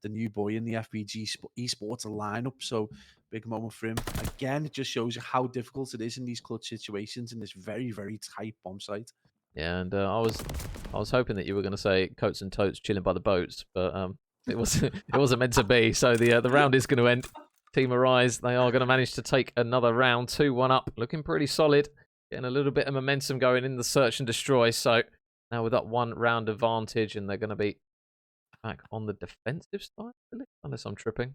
new boy in the FBG Esports lineup. So big moment for him. Again, it just shows you how difficult it is in these clutch situations in this very, very tight bomb site. Yeah, and I was hoping that you were going to say Coates and Totes chilling by the boats, but it wasn't meant to be. So the round is going to end. Team Arise, they are going to manage to take another round, 2-1 up, looking pretty solid, getting a little bit of momentum going in the search and destroy. So now with that 1 round advantage, and they're going to be back on the defensive side, unless I'm tripping.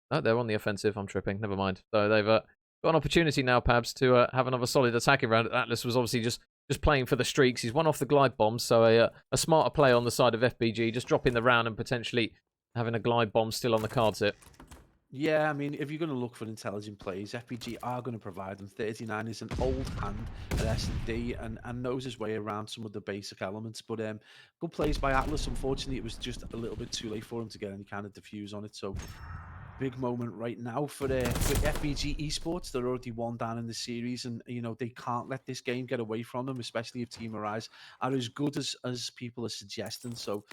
No, they're on the offensive. I'm tripping. Never mind. So they've got an opportunity now, Pabs, to have another solid attacking round. Atlas was obviously just playing for the streaks. He's won off the glide bomb, so a smarter play on the side of FBG, just dropping the round and potentially having a glide bomb still on the cards here. Yeah, I mean, if you're going to look for intelligent plays, FPG are going to provide them. 39 is an old hand at S&D and knows his way around some of the basic elements. But good plays by Atlas. Unfortunately, it was just a little bit too late for him to get any kind of diffuse on it. So big moment right now for FBG Esports. They're already 1 down in the series, and they can't let this game get away from them, especially if Team Arise are as good as people are suggesting. So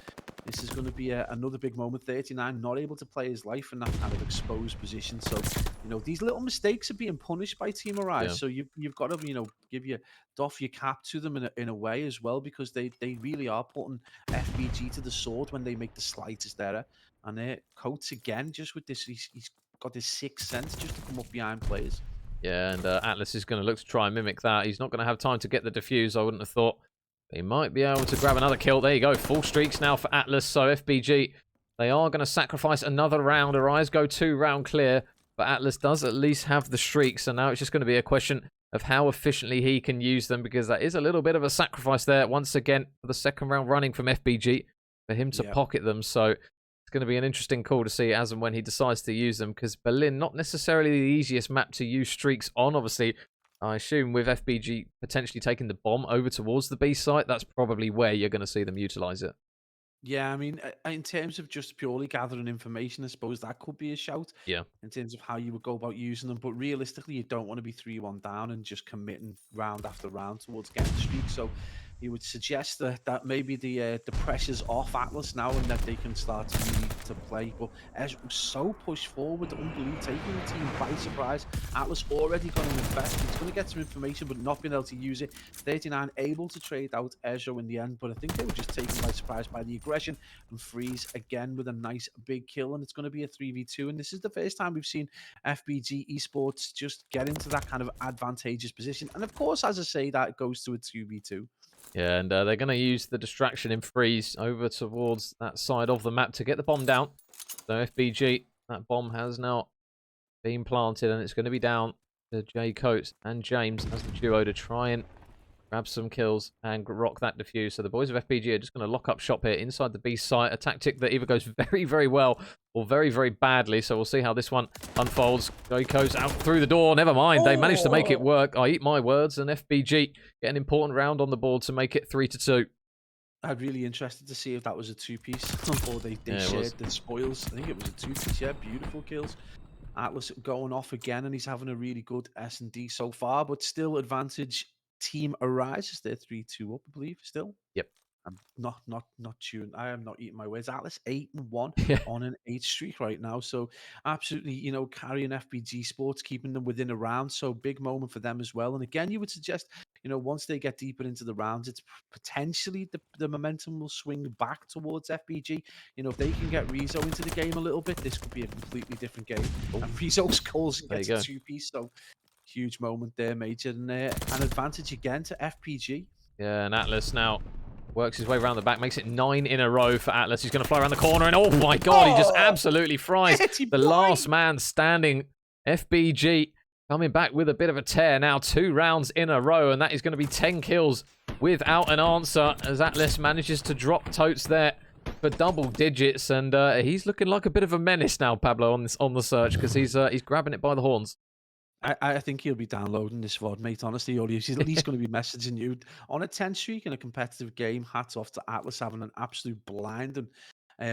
this is going to be another big moment. 39 not able to play his life in that kind of exposed position. So these little mistakes are being punished by Team Arise. So you've got to doff your cap to them in a way as well, because they really are putting FBG to the sword when they make the slightest error. And Coates again, just with this, he's got this 6th sense just to come up behind players. Yeah, and Atlas is going to look to try and mimic that. He's not going to have time to get the defuse, I wouldn't have thought. He might be able to grab another kill. There you go, full streaks now for Atlas. So FBG, they are going to sacrifice another round. Arise go 2 round clear, but Atlas does at least have the streaks. So now it's just going to be a question of how efficiently he can use them, because that is a little bit of a sacrifice there. Once again, for the 2nd round running from FBG, for him to pocket them. So it's going to be an interesting call to see as and when he decides to use them, because Berlin, not necessarily the easiest map to use streaks on. Obviously, I assume with FBG potentially taking the bomb over towards the B site, that's probably where you're going to see them utilize it. Yeah, I mean, in terms of just purely gathering information, I suppose that could be a shout. Yeah. In terms of how you would go about using them. But realistically, you don't want to be 3-1 down and just committing round after round towards getting the streak. So you would suggest that maybe the pressure's off Atlas now and that they can start to really to play. But Ezra was so pushed forward, unbelievable, taking the team by surprise. Atlas already going to invest. He's going to get some information, but not being able to use it. 39 able to trade out Ezra in the end, but I think they were just taken by surprise by the aggression, and Freeze again with a nice big kill, and it's going to be a 3v2. And this is the first time we've seen FBG Esports just get into that kind of advantageous position. And of course, as I say, that goes to a 2v2. Yeah, and they're going to use the distraction in Freeze over towards that side of the map to get the bomb down. So FBG, that bomb has now been planted, and it's going to be down to Jay Coates and James as the duo to try and grab some kills and rock that defuse. So the boys of FBG are just going to lock up shop here inside the B site, a tactic that either goes very, very well or very, very badly. So we'll see how this one unfolds. Jay Coates out through the door. Never mind. They managed to make it work. I eat my words. And FBG get an important round on the board to make it 3-2. I'm really interested to see if that was a two-piece or they shared the spoils. I think it was a two-piece. Yeah, beautiful kills. Atlas going off again, and he's having a really good S&D so far, but still advantage Team Arise. They're 3-2 up, I believe, still. Yep. I'm not tuned. I am not eating my words. Atlas 8-1 on an 8 streak right now. So absolutely, you know, carrying FBG Sports, keeping them within a round. So big moment for them as well. And again, you would suggest, you know, once they get deeper into the rounds, it's potentially the momentum will swing back towards FBG. You know, if they can get Rizzo into the game a little bit, this could be a completely different game. And Rizzo scores and gets a 2-piece. So huge moment there, Major. And an advantage again to FPG. Yeah, and Atlas now works his way around the back, makes it 9 in a row for Atlas. He's going to fly around the corner, and oh my god, he just absolutely fries. The last man standing, FBG, coming back with a bit of a tear now, 2 rounds in a row, and that is going to be 10 kills without an answer as Atlas manages to drop Totes there for double digits, and he's looking like a bit of a menace now, Pablo, on the search, because he's grabbing it by the horns. I think he'll be downloading this VOD, mate, honestly, or he's at least going to be messaging you. On a 10 streak in a competitive game, hats off to Atlas having an absolute blinding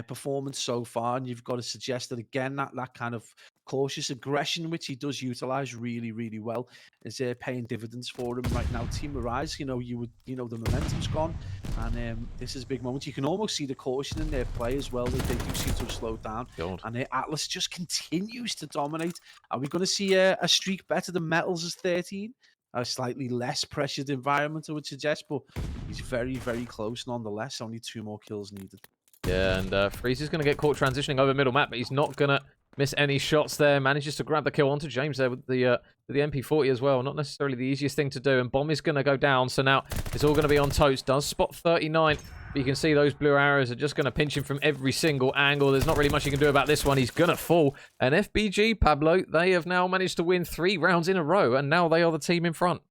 performance so far, and you've got to suggest that, again, that kind of cautious aggression, which he does utilize really, really well, is paying dividends for him right now. Team Arise, the momentum's gone, and this is a big moment. You can almost see the caution in their play as well. They do seem to have slowed down, and Atlas just continues to dominate. Are we going to see a streak better than Metals as 13? A slightly less pressured environment, I would suggest, but he's very, very close nonetheless. Only 2 more kills needed. Yeah, and Freeze is going to get caught transitioning over middle map, but he's not going to miss any shots there. Manages to grab the kill onto James there with the MP40 as well. Not necessarily the easiest thing to do, and Bomb is going to go down, so now it's all going to be on Totes. Does spot 39, but you can see those blue arrows are just going to pinch him from every single angle. There's not really much you can do about this one. He's going to fall. And FBG, Pablo, they have now managed to win 3 rounds in a row, and now they are the team in front.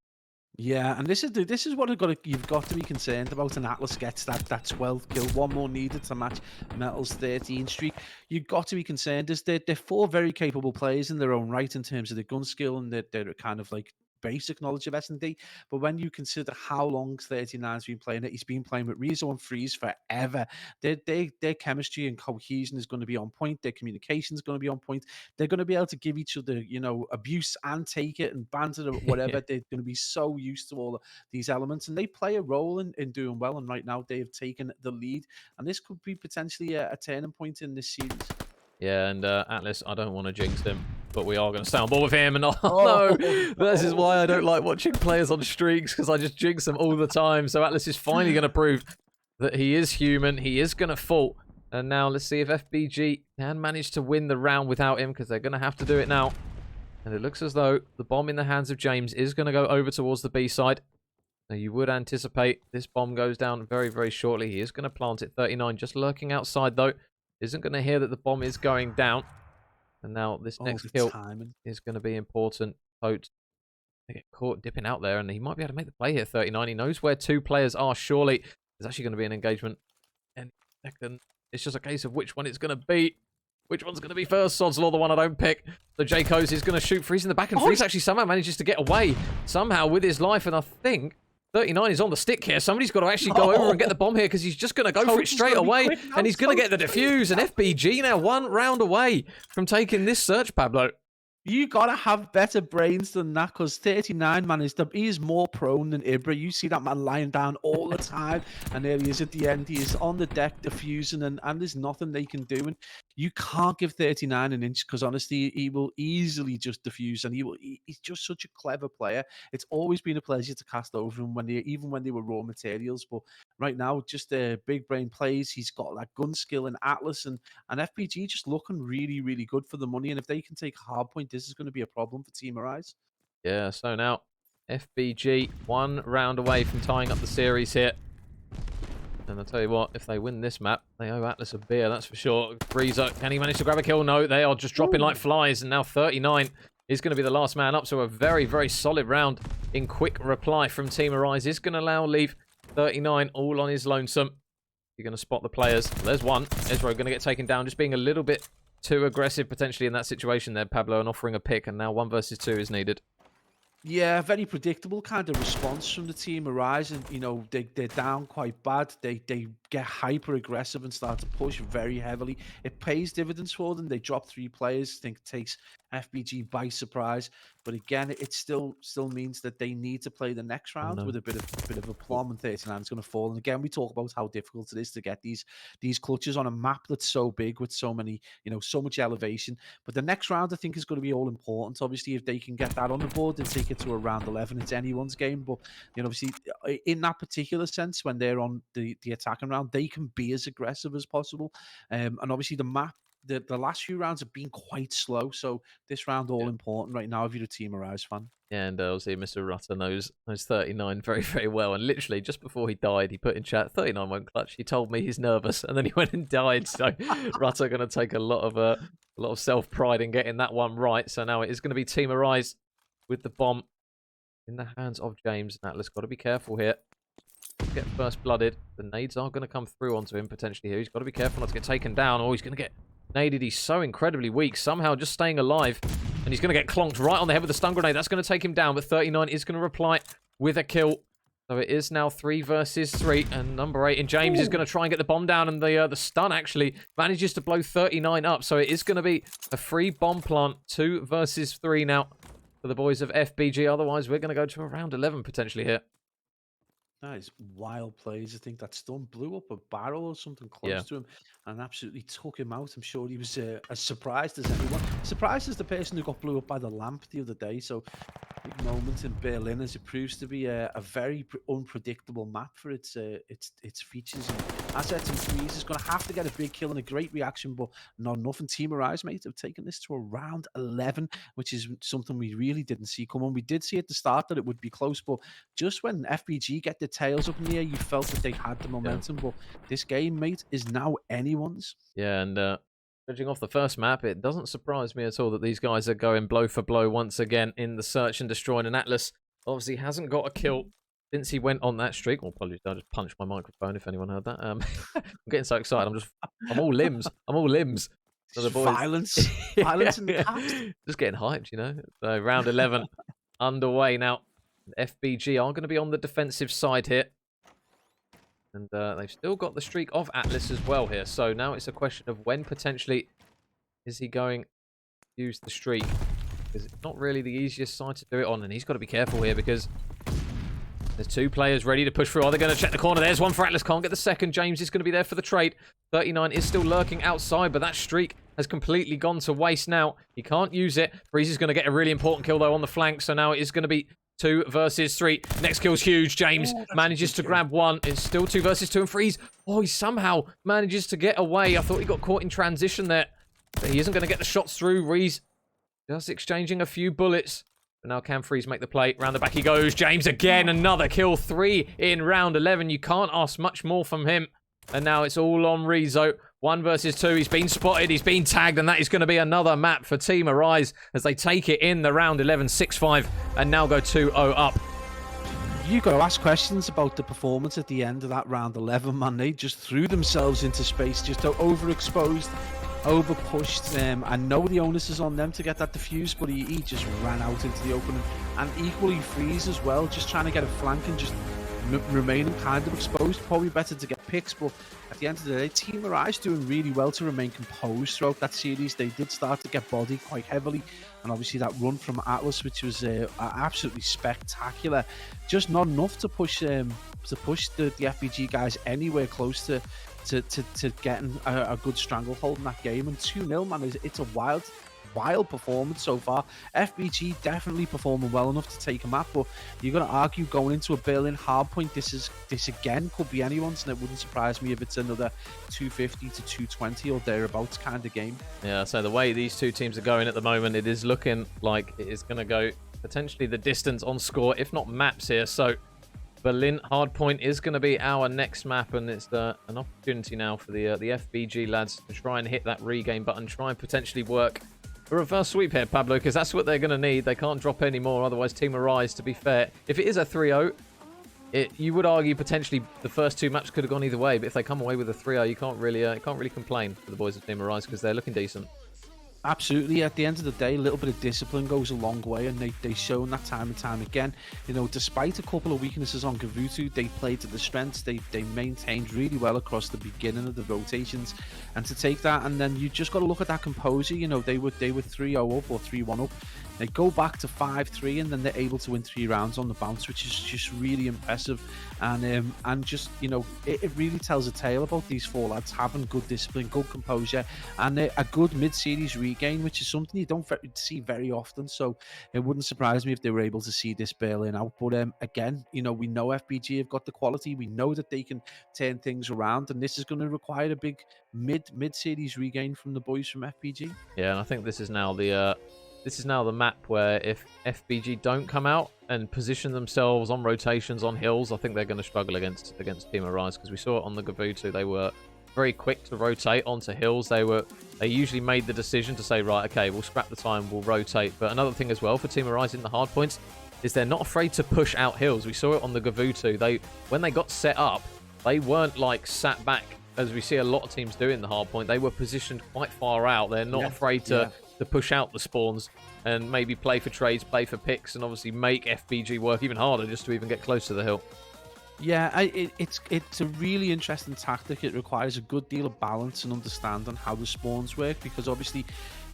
Yeah, and this is what you've got to be concerned about. And Atlas gets that 12th kill, 1 more needed to match Metal's 13 streak. You've got to be concerned. They're 4 very capable players in their own right in terms of their gun skill and their kind of like basic knowledge of S&D. But when you consider how long 39's been playing it, he's been playing with Rizzo and Freeze forever. Their chemistry and cohesion is going to be on point. Their communication is going to be on point. They're going to be able to give each other, abuse and take it and banter or whatever. They're going to be so used to all of these elements, and they play a role in doing well. And right now they have taken the lead, and this could be potentially a turning point in this series. Yeah, and Atlas, I don't want to jinx him, but we are going to stay on board with him. And no, this is why I don't like watching players on streaks, because I just jinx them all the time. So Atlas is finally going to prove that he is human. He is going to fall. And now let's see if FBG can manage to win the round without him, because they're going to have to do it now. And it looks as though the bomb in the hands of James is going to go over towards the B side. Now you would anticipate this bomb goes down very, very shortly. He is going to plant it. 39 just lurking outside, though. Isn't going to hear that the bomb is going down. And now this next kill is going to be important. Totes, they get caught dipping out there, and he might be able to make the play here, 39. He knows where 2 players are, surely. There's actually going to be an engagement. And second, it's just a case of which one it's going to be. Which one's going to be first? Sod's Law, the one I don't pick. So Jayco's is going to shoot Freeze in the back, and Freeze actually somehow manages to get away somehow with his life, and I think 39 is on the stick here. Somebody's got to actually go over and get the bomb here, because he's just going to go for it straight away, and he's going to get the defuse, and FBG now 1 round away from taking this search, Pablo. You gotta have better brains than that, because 39 man he is more prone than Ibra. You see that man lying down all the time, and there he is at the end. He is on the deck diffusing, and there's nothing they can do. And you can't give 39 an inch, because honestly, he will easily just diffuse, and he's just such a clever player. It's always been a pleasure to cast over him even when they were raw materials. But right now, just big brain plays. He's got that gun skill and Atlas, and FBG just looking really, really good for the money. And if they can take hard point, this is going to be a problem for Team Arise. Yeah, so now FBG 1 round away from tying up the series here. And I'll tell you what, if they win this map, they owe Atlas a beer, that's for sure. Breezer, can he manage to grab a kill? No, they are just dropping like flies. And now 39 is going to be the last man up. So a very, very solid round in quick reply from Team Arise is going to allow leave 39 all on his lonesome. You're going to spot the players. There's one. Ezra going to get taken down, just being a little bit too aggressive potentially in that situation there, Pablo, and offering a pick. And now 1 versus 2 is needed. Yeah, very predictable kind of response from the Team Arise, and they're down quite bad. They get hyper aggressive and start to push very heavily. It pays dividends for them. They drop 3 players. I think it takes FBG by surprise, but again, it still means that they need to play the next round with a bit of aplomb, and 39 is going to fall. And again, we talk about how difficult it is to get these clutches on a map that's so big with so many, so much elevation. But the next round, I think, is going to be all important. Obviously, if they can get that on the board and take it to a round 11, it's anyone's game. But obviously, in that particular sense, when they're on the attacking round, they can be as aggressive as possible. And obviously, the map. The last few rounds have been quite slow, so this round all important right now if you're a Team Arise fan. Yeah, and obviously Mr. Rutter knows 39 very, very well. And literally, just before he died, he put in chat, 39 won't clutch. He told me he's nervous, and then he went and died. So Rutter going to take a lot of self-pride in getting that one right. So now it is going to be Team Arise with the bomb in the hands of James. And Atlas got to be careful here. Get first blooded. The nades are going to come through onto him potentially here. He's got to be careful not to get taken down, or he's going to get naded. He's so incredibly weak, somehow just staying alive, and he's going to get clonked right on the head with a stun grenade. That's going to take him down, but 39 is going to reply with a kill. So it is now 3 versus 3, and number 8 in James is going to try and get the bomb down, and the stun actually manages to blow 39 up. So it is going to be a free bomb plant, 2 versus 3 now for the boys of FBG. Otherwise, we're going to go to around 11 potentially here. That is wild plays. I think that stun blew up a barrel or something close to him and absolutely took him out. I'm sure he was as surprised as anyone. Surprised as the person who got blew up by the lamp the other day. So big moment in Berlin, as it proves to be a very unpredictable map for its features and assets. And Freeze is going to have to get a big kill and a great reaction, but not enough. And Team Arise, mate, have taken this to around 11, which is something we really didn't see coming. We did see at the start that it would be close, but just when FBG get the tails up in the air, you felt that they had the momentum. But this game, mate, is now anyone's. Yeah, and judging off the first map, it doesn't surprise me at all that these guys are going blow for blow once again in the search and destroy. And Atlas obviously hasn't got a kill since he went on that streak. Oh, apologies, I just punched my microphone if anyone heard that. I'm getting so excited. I'm all limbs. I'm all limbs. So the boys... Violence in the cast. Just getting hyped, So round 11 underway now. FBG are going to be on the defensive side here. And they've still got the streak of Atlas as well here. So now it's a question of when potentially is he going to use the streak. Because it's not really the easiest side to do it on. And he's got to be careful here because there's 2 players ready to push through. Are they going to check the corner? There's one for Atlas. Can't get the second. James is going to be there for the trade. 39 is still lurking outside, but that streak has completely gone to waste now. He can't use it. Freeze is going to get a really important kill, though, on the flank. So now it is going to be 2 versus 3. Next kill's huge. James manages to grab one. It's still 2 versus 2, and Freeze, he somehow manages to get away. I thought he got caught in transition there, but he isn't going to get the shots through. Reese just exchanging a few bullets. But now can Freeze make the play? Round the back he goes. James again, another kill. 3 in round 11. You can't ask much more from him. And now it's all on Rezo. 1 versus 2. He's been spotted. He's been tagged. And that is going to be another map for Team Arise as they take it in the round 11, 6-5. And now go 2-0 up. You've got to ask questions about the performance at the end of that round 11, man. They just threw themselves into space, just overexposed, overpushed. I know the onus is on them to get that defuse, but he just ran out into the open. And equally Freeze as well, just trying to get a flank and just remaining kind of exposed. Probably better to get picks, but at the end of the day, Team Arise doing really well to remain composed throughout that series. They did start to get bodied quite heavily, and obviously that run from Atlas, which was absolutely spectacular, just not enough to push the FBG guys anywhere close to getting a good stranglehold in that game. And 2-0, man, it's a wild performance so far. FBG definitely performing well enough to take a map, but you're going to argue going into a Berlin hardpoint, this again could be anyone's, and it wouldn't surprise me if it's another 250 to 220 or thereabouts kind of game. Yeah, so the way these two teams are going at the moment, it is looking like it is going to go potentially the distance on score, if not maps here. So Berlin hardpoint is going to be our next map, and it's an opportunity now for the FBG lads to try and hit that regain button, try and potentially work a reverse sweep here, Pablo, because that's what they're going to need. They can't drop any more, otherwise Team Arise, to be fair, if it is a 3-0, you would argue potentially the first two maps could have gone either way, but if they come away with a 3-0, you can't really complain for the boys of Team Arise, because they're looking decent. Absolutely. At the end of the day, a little bit of discipline goes a long way, and they've shown that time and time again. You know, despite a couple of weaknesses on Gavutu, they played to the strengths. They maintained really well across the beginning of the rotations, and to take that, and then you just got to look at that composure. You know, they were 3-0 up or 3-1 up. They go back to 5-3, and then they're able to win 3 rounds on the bounce, which is just really impressive. And just, you know, it really tells a tale about these 4 lads having good discipline, good composure, and a good mid-series regain, which is something you don't see very often. So it wouldn't surprise me if they were able to see this Berlin out. But again, you know, we know FBG have got the quality. We know that they can turn things around, and this is going to require a big mid-series regain from the boys from FBG. Yeah, and I think this is now the map where if FBG don't come out and position themselves on rotations on hills, I think they're going to struggle against Team Arise, because we saw it on the Gavutu. They were very quick to rotate onto hills. They usually made the decision to say, right, okay, we'll scrap the time, we'll rotate. But another thing as well for Team Arise in the hard points is they're not afraid to push out hills. We saw it on the Gavutu. When they got set up, they weren't like sat back as we see a lot of teams do in the hard point. They were positioned quite far out. They're not afraid to push out the spawns and maybe play for trades, play for picks, and obviously make FBG work even harder just to even get close to the hill. Yeah, it's a really interesting tactic. It requires a good deal of balance and understanding how the spawns work, because obviously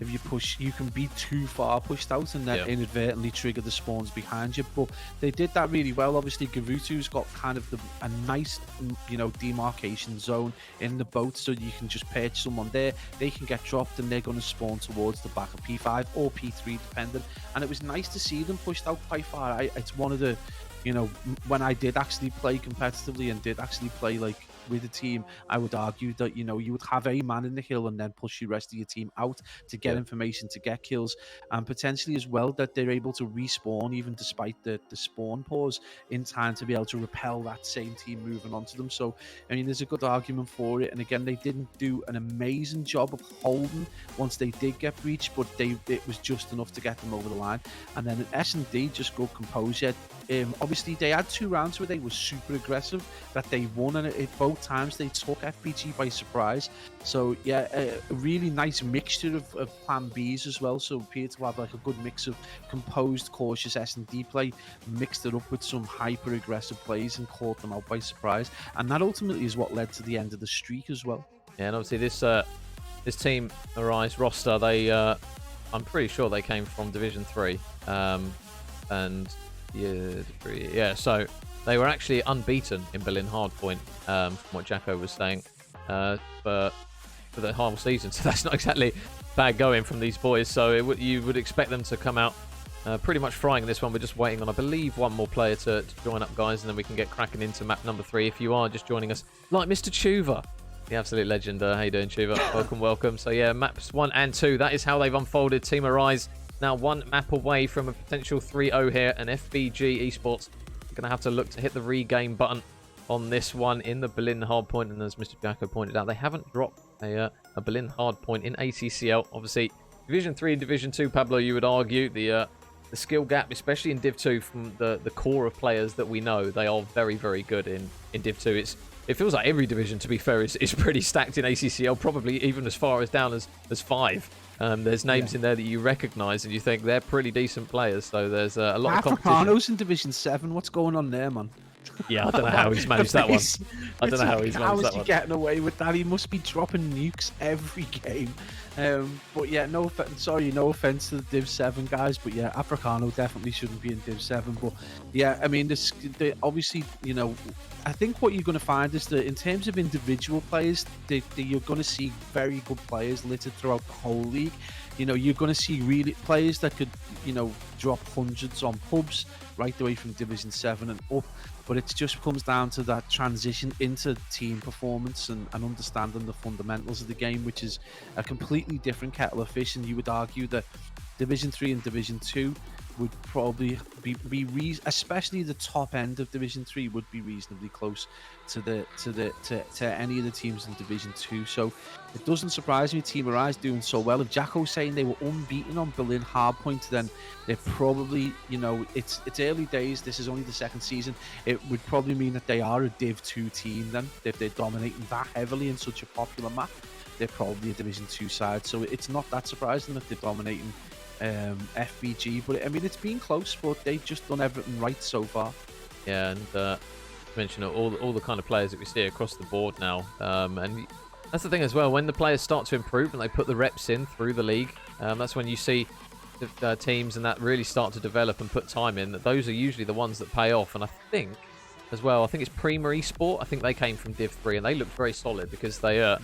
if you push, you can be too far pushed out and then inadvertently trigger the spawns behind you. But they did that really well. Obviously Gavutu's got kind of a nice, you know, demarcation zone in the boat, so you can just perch someone there, they can get dropped, and they're going to spawn towards the back of P5 or P3 depending. And it was nice to see them pushed out quite far. It's one of the, you know, when I did actually play competitively and did actually play like with a team, I would argue that, you know, you would have a man in the hill and then push the rest of your team out to get information, to get kills, and potentially as well that they're able to respawn even despite the spawn pause in time to be able to repel that same team moving onto them. So I mean, there's a good argument for it. And again, they didn't do an amazing job of holding once they did get breached, but it was just enough to get them over the line. And then S&D just good composure. Obviously they had 2 rounds where they were super aggressive that they won, and at both times they took FBG by surprise. So yeah, a really nice mixture of plan Bs as well. So appeared to have like a good mix of composed, cautious S&D play, mixed it up with some hyper aggressive plays and caught them out by surprise. And that ultimately is what led to the end of the streak as well. Yeah, and obviously this Team Arise roster, they I'm pretty sure they came from Division 3, and so they were actually unbeaten in Berlin Hardpoint, from what Jacko was saying, for the whole season. So that's not exactly bad going from these boys. So you would expect them to come out pretty much frying this one. We're just waiting on, I believe, one more player to join up, guys, and then we can get cracking into map number 3. If you are just joining us, like Mr. Chuva, the absolute legend. How you doing, Chuva? Welcome. So yeah, maps 1 and 2, that is how they've unfolded. Team Arise now 1 map away from a potential 3-0 here, and FBG Esports are going to have to look to hit the regain button on this one in the Berlin hardpoint. And as Mr. Jacko pointed out, they haven't dropped a Berlin hardpoint in ACCL. Obviously, Division 3 and Division 2, Pablo, you would argue the skill gap, especially in Div 2, from the core of players that we know, they are very, very good in Div 2. It feels like every division, to be fair, is pretty stacked in ACCL, probably even as far as down as 5. There's names in there that you recognise and you think they're pretty decent players. So there's a lot of competition. Africanos in Division 7. What's going on there, man? Yeah, I don't know how he's managed that one. I don't know how he's managed that How is one. he getting away with that? He must be dropping nukes every game. But yeah, no offense to the Div 7 guys, but yeah, Africano definitely shouldn't be in Div 7. But yeah, I mean, obviously, you know, I think what you're going to find is that in terms of individual players, you're going to see very good players littered throughout the whole league. You know, you're going to see really players that could, you know, drop hundreds on pubs right the way from Division 7 and up. But it just comes down to that transition into team performance and understanding the fundamentals of the game, which is a completely different kettle of fish. And you would argue that Division 3 and Division 2 would probably be especially the top end of Division 3 would be reasonably close to any of the teams in Division 2. So it doesn't surprise me Team Arise doing so well. If Jacko's saying they were unbeaten on Berlin Hardpoint, then they're probably, you know, it's early days. This is only the second season. It would probably mean that they are a Div 2 team then, if they're dominating that heavily in such a popular map. They're probably a Division 2 side. So it's not that surprising that they're dominating FBG, but I mean, it's been close, but they've just done everything right so far. Yeah, and mention all the kind of players that we see across the board now, and that's the thing as well. When the players start to improve and they put the reps in through the league, that's when you see the teams and that really start to develop and put time in. That those are usually the ones that pay off. And I think as well, I think it's Prima Esport. I think they came from Div 3 and they looked very solid because they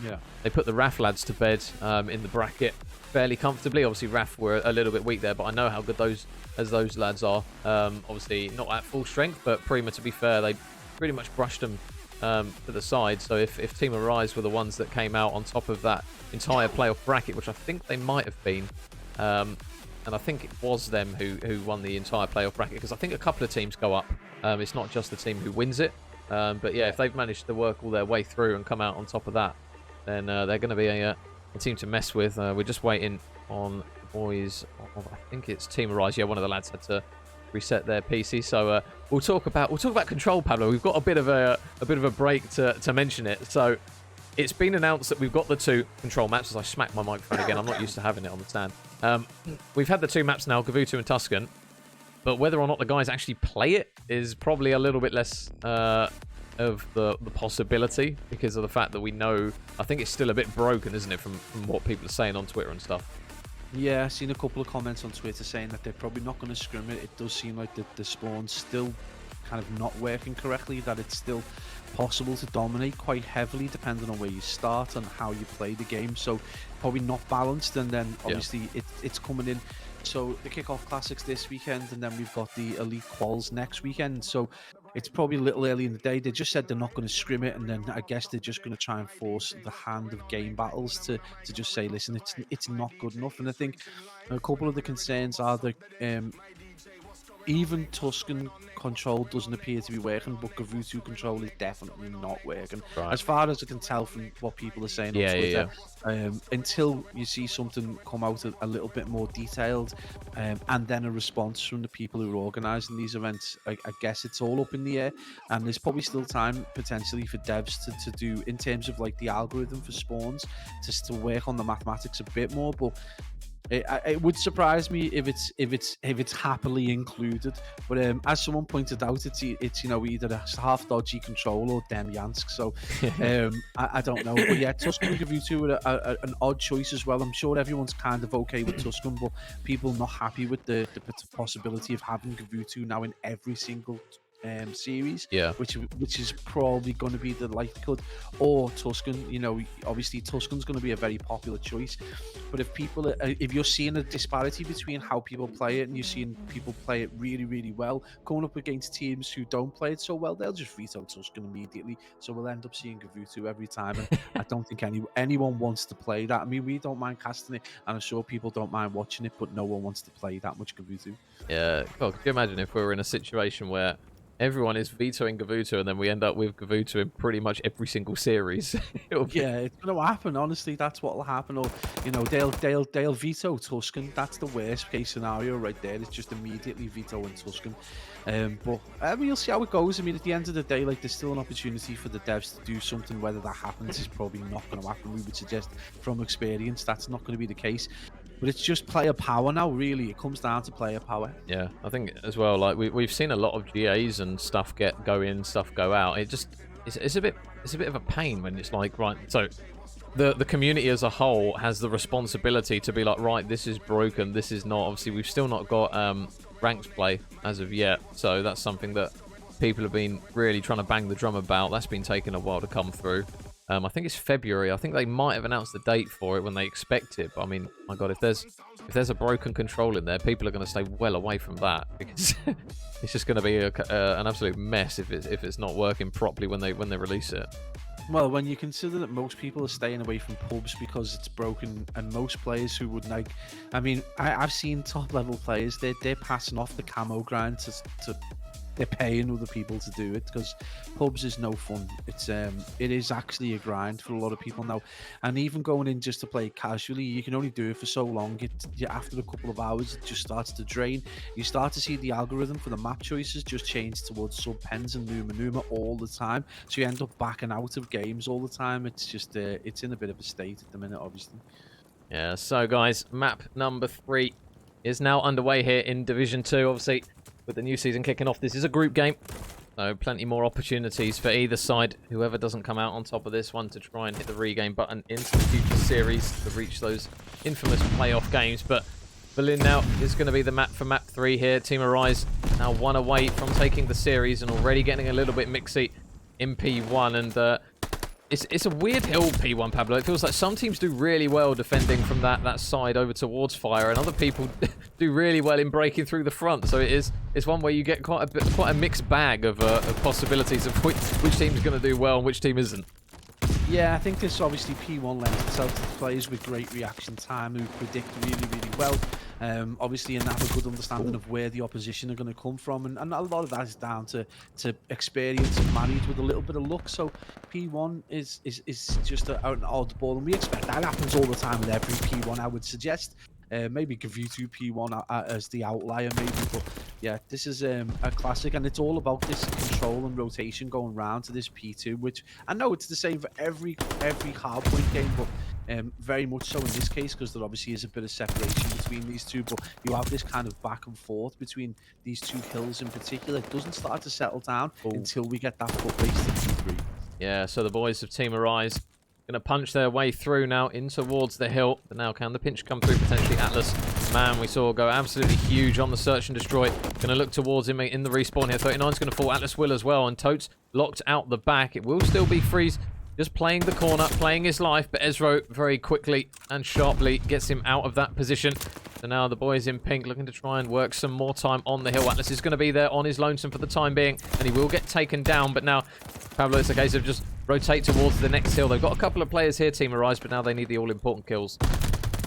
put the RAF lads to bed in the bracket fairly comfortably. Obviously, RAF were a little bit weak there, but I know how good those lads are. Obviously, not at full strength, but Prima, to be fair, they pretty much brushed them to the side. So if Team Arise were the ones that came out on top of that entire playoff bracket, which I think they might have been, and I think it was them who won the entire playoff bracket, because I think a couple of teams go up. It's not just the team who wins it. But yeah, if they've managed to work all their way through and come out on top of that, then they're going to be a team to mess with. We're just waiting on the boys of, I think it's Team Arise. Yeah, one of the lads had to reset their PC. So we'll talk about Control, Pablo. We've got a bit of a break to mention it. So it's been announced that we've got the 2 Control maps. As I smack my microphone again, I'm not used to having it on the stand. We've had the 2 maps now, Gavutu and Tuscan, but whether or not the guys actually play it is probably a little bit less of the possibility, because of the fact that we know, I think it's still a bit broken, isn't it, from what people are saying on Twitter and stuff. Yeah, I've seen a couple of comments on Twitter saying that they're probably not going to scrim it. It does seem like the spawn's still kind of not working correctly, that it's still possible to dominate quite heavily depending on where you start and how you play the game. So probably not balanced, and then obviously it's coming in. So the kickoff classics this weekend, and then we've got the elite quals next weekend. So it's probably a little early in the day. They just said they're not going to scrim it, and then I guess they're just going to try and force the hand of game battles to just say, listen, it's not good enough. And I think a couple of the concerns are that even Tuscan control doesn't appear to be working, but Gavutu control is definitely not working. Right. As far as I can tell from what people are saying on Twitter. Until you see something come out a little bit more detailed, and then a response from the people who are organising these events, I guess it's all up in the air, and there's probably still time potentially for devs to do, in terms of like the algorithm for spawns, to work on the mathematics a bit more. But it would surprise me if it's happily included. But as someone pointed out, it's you know, either a half dodgy control or Demyansk. So I don't know. But yeah, Tuscan and Gavutu are an odd choice as well. I'm sure everyone's kind of okay with Tuscan, but people not happy with the possibility of having Gavutu now in every single series, which is probably going to be the likelihood. Or Tuscan, you know, obviously Tuscan's going to be a very popular choice, but if you're seeing a disparity between how people play it and you're seeing people play it really, really well, going up against teams who don't play it so well, they'll just veto Tuscan immediately. So we'll end up seeing Gavutu every time, and I don't think anyone wants to play that. I mean, we don't mind casting it, and I'm sure people don't mind watching it, but no one wants to play that much Gavutu. Yeah, well, could you imagine if we were in a situation where everyone is vetoing Gavutu, and then we end up with Gavutu in pretty much every single series? Yeah, it's going to happen. Honestly, that's what will happen. Or, you know, they'll veto Tuscan. That's the worst case scenario right there. It's just immediately vetoing Tuscan. But we'll see how it goes. I mean, at the end of the day, like, there's still an opportunity for the devs to do something. Whether that happens is probably not going to happen. We would suggest from experience that's not going to be the case. But it's just player power now, really. It comes down to player power. Yeah, I think as well, like we've seen a lot of GAs and stuff go in, stuff go out. It's a bit of a pain when it's like, right, so the community as a whole has the responsibility to be like, right, this is broken, this is not. Obviously, we've still not got ranked play as of yet, so that's something that people have been really trying to bang the drum about. That's been taking a while to come through. I think it's February. I think they might have announced the date for it when they expect it. But I mean, my God, if there's a broken control in there, people are going to stay well away from that, because it's just going to be an absolute mess if it's not working properly when they release it. Well, when you consider that most people are staying away from pubs because it's broken, and most players who would like, I mean, I've seen top level players, they're passing off the camo grind to they're paying other people to do it, because pubs is no fun. It is actually a grind for a lot of people now, and even going in just to play casually, you can only do it for so long. After a couple of hours, it just starts to drain. You start to see the algorithm for the map choices just change towards sub pens and Numa all the time, so you end up backing out of games all the time. It's just it's in a bit of a state at the minute, obviously. Yeah, so guys, map number 3 is now underway here in Division 2. Obviously, with the new season kicking off, this is a group game, so plenty more opportunities for either side. Whoever doesn't come out on top of this one to try and hit the regain button into the future series to reach those infamous playoff games. But Berlin now is going to be the map for map 3 here. Team Arise now 1 away from taking the series and already getting a little bit mixy in P1. And it's a weird hill, P1, Pablo. It feels like some teams do really well defending from that side over towards fire, and other people do really well in breaking through the front. So it's one where you get quite a mixed bag of possibilities of which team is going to do well and which team isn't. Yeah, I think this obviously P1 lends itself to players with great reaction time who predict really, really well. Obviously, and have a good understanding of where the opposition are going to come from, and a lot of that is down to experience and married with a little bit of luck. So P1 is just an oddball, and we expect that happens all the time with every P1, I would suggest. Maybe Gavutu P1 as the outlier, maybe, but yeah, this is a classic, and it's all about this control and rotation going round to this P2, which I know it's the same for every hardpoint game, but very much so in this case, because there obviously is a bit of separation between these two, but you have this kind of back and forth between these two hills in particular. It doesn't start to settle down until we get that foot race to P3. Yeah, so the boys of Team Arise going to punch their way through now in towards the hill. But now can the pinch come through? Potentially Atlas. Man, we saw go absolutely huge on the search and destroy. Going to look towards him in the respawn here. 39's going to fall. Atlas will as well. And Totes locked out the back. It will still be Freeze just playing the corner, playing his life. But Ezro very quickly and sharply gets him out of that position. So now the boys in pink looking to try and work some more time on the hill. Atlas is going to be there on his lonesome for the time being. And he will get taken down. But now Pablo, it's a case of just rotate towards the next hill. They've got a couple of players here, Team Arise, but now they need the all-important kills.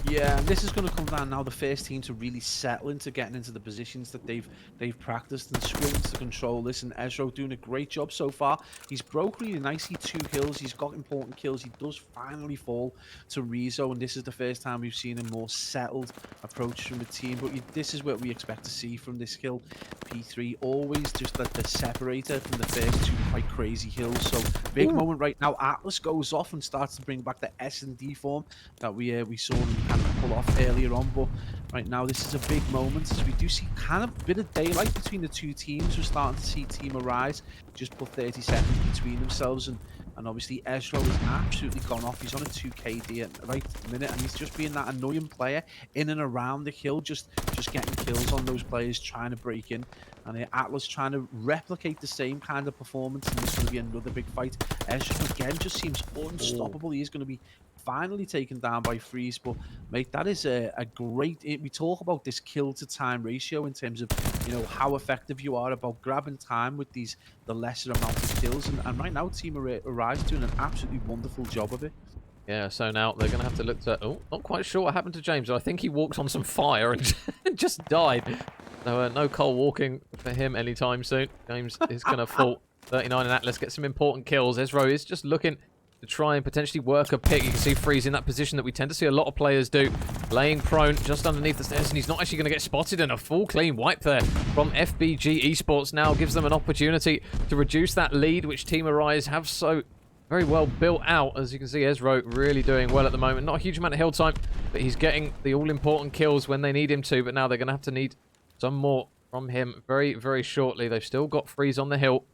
Yeah, and this is going to come down now, the first team to really settle into getting into the positions that they've practiced and scrims to control this, and Ezro doing a great job so far. He's broke really nicely 2 kills. He's got important kills. He does finally fall to Rizzo, and this is the first time we've seen a more settled approach from the team. But this is what we expect to see from this kill. P3 always just the separator from the first 2 quite crazy hills. So big moment right now. Atlas goes off and starts to bring back the S&D form that we saw him kind of pull off earlier on. But right now this is a big moment, as we do see kind of a bit of daylight between the 2 teams. We're starting to see Team Arise just put 30 seconds between themselves, and obviously Ezro has absolutely gone off. He's on a 2KD right at the minute, and he's just being that annoying player in and around the hill, just getting kills on those players trying to break in. And Atlas trying to replicate the same kind of performance, and it's going to be another big fight. Ezro again just seems unstoppable. He is going to be finally taken down by Freeze. But mate, that is a great, we talk about this kill to time ratio in terms of, you know, how effective you are about grabbing time with the lesser amount of kills, and right now Team Arise doing an absolutely wonderful job of it. Yeah, so now they're going to have to look to... Oh, not quite sure what happened to James. I think he walked on some fire and just died. No coal walking for him anytime soon. James is going to fall. 39 and Atlas get some important kills. Ezro is just looking to try and potentially work a pick. You can see Freeze in that position that we tend to see a lot of players do. Laying prone just underneath the stairs, and he's not actually going to get spotted, and a full clean wipe there from FBG Esports now gives them an opportunity to reduce that lead, which Team Arise have so very well built out. As you can see, Ezro really doing well at the moment. Not a huge amount of hill time, but he's getting the all-important kills when they need him to. But now they're going to have to need some more from him very, very shortly. They've still got Freeze on the hill,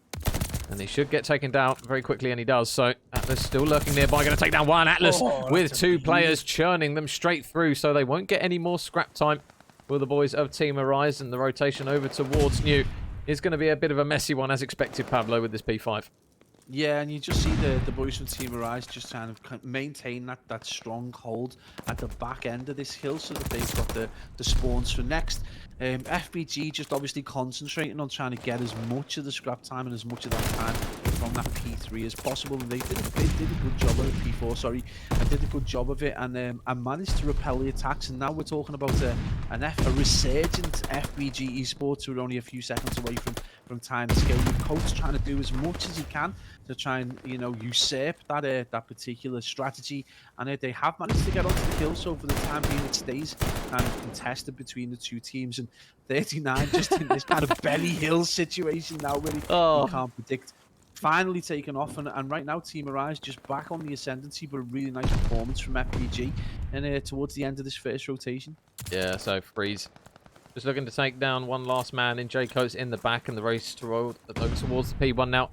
and he should get taken down very quickly, and he does. So Atlas still lurking nearby, going to take down one. Atlas with two players churning them straight through, so they won't get any more scrap time for the boys of Team Arise, and the rotation over towards New is going to be a bit of a messy one, as expected, Pablo, with this P5. Yeah, and you just see the boys from Team Arise just kind of maintain that strong hold at the back end of this hill so that they've got the spawns for next. FBG just obviously concentrating on trying to get as much of the scrap time and as much of that time from that P3 as possible. And they did a good job of it, P4, sorry. I did a good job of it, and I managed to repel the attacks. And now we're talking about a resurgent FBG Esports who are only a few seconds away from time to scale. The coach trying to do as much as he can to try and, you know, usurp that particular strategy, and they have managed to get onto the kill. So for the time being, it stays kind of contested between the two teams, and 39 just in this kind of Benny Hill situation now, really you can't predict. Finally taken off, and right now Team Arise just back on the ascendancy, but a really nice performance from FBG and towards the end of this first rotation. Yeah, so Freeze just looking to take down one last man in J Coates in the back, and the race towards the P1 now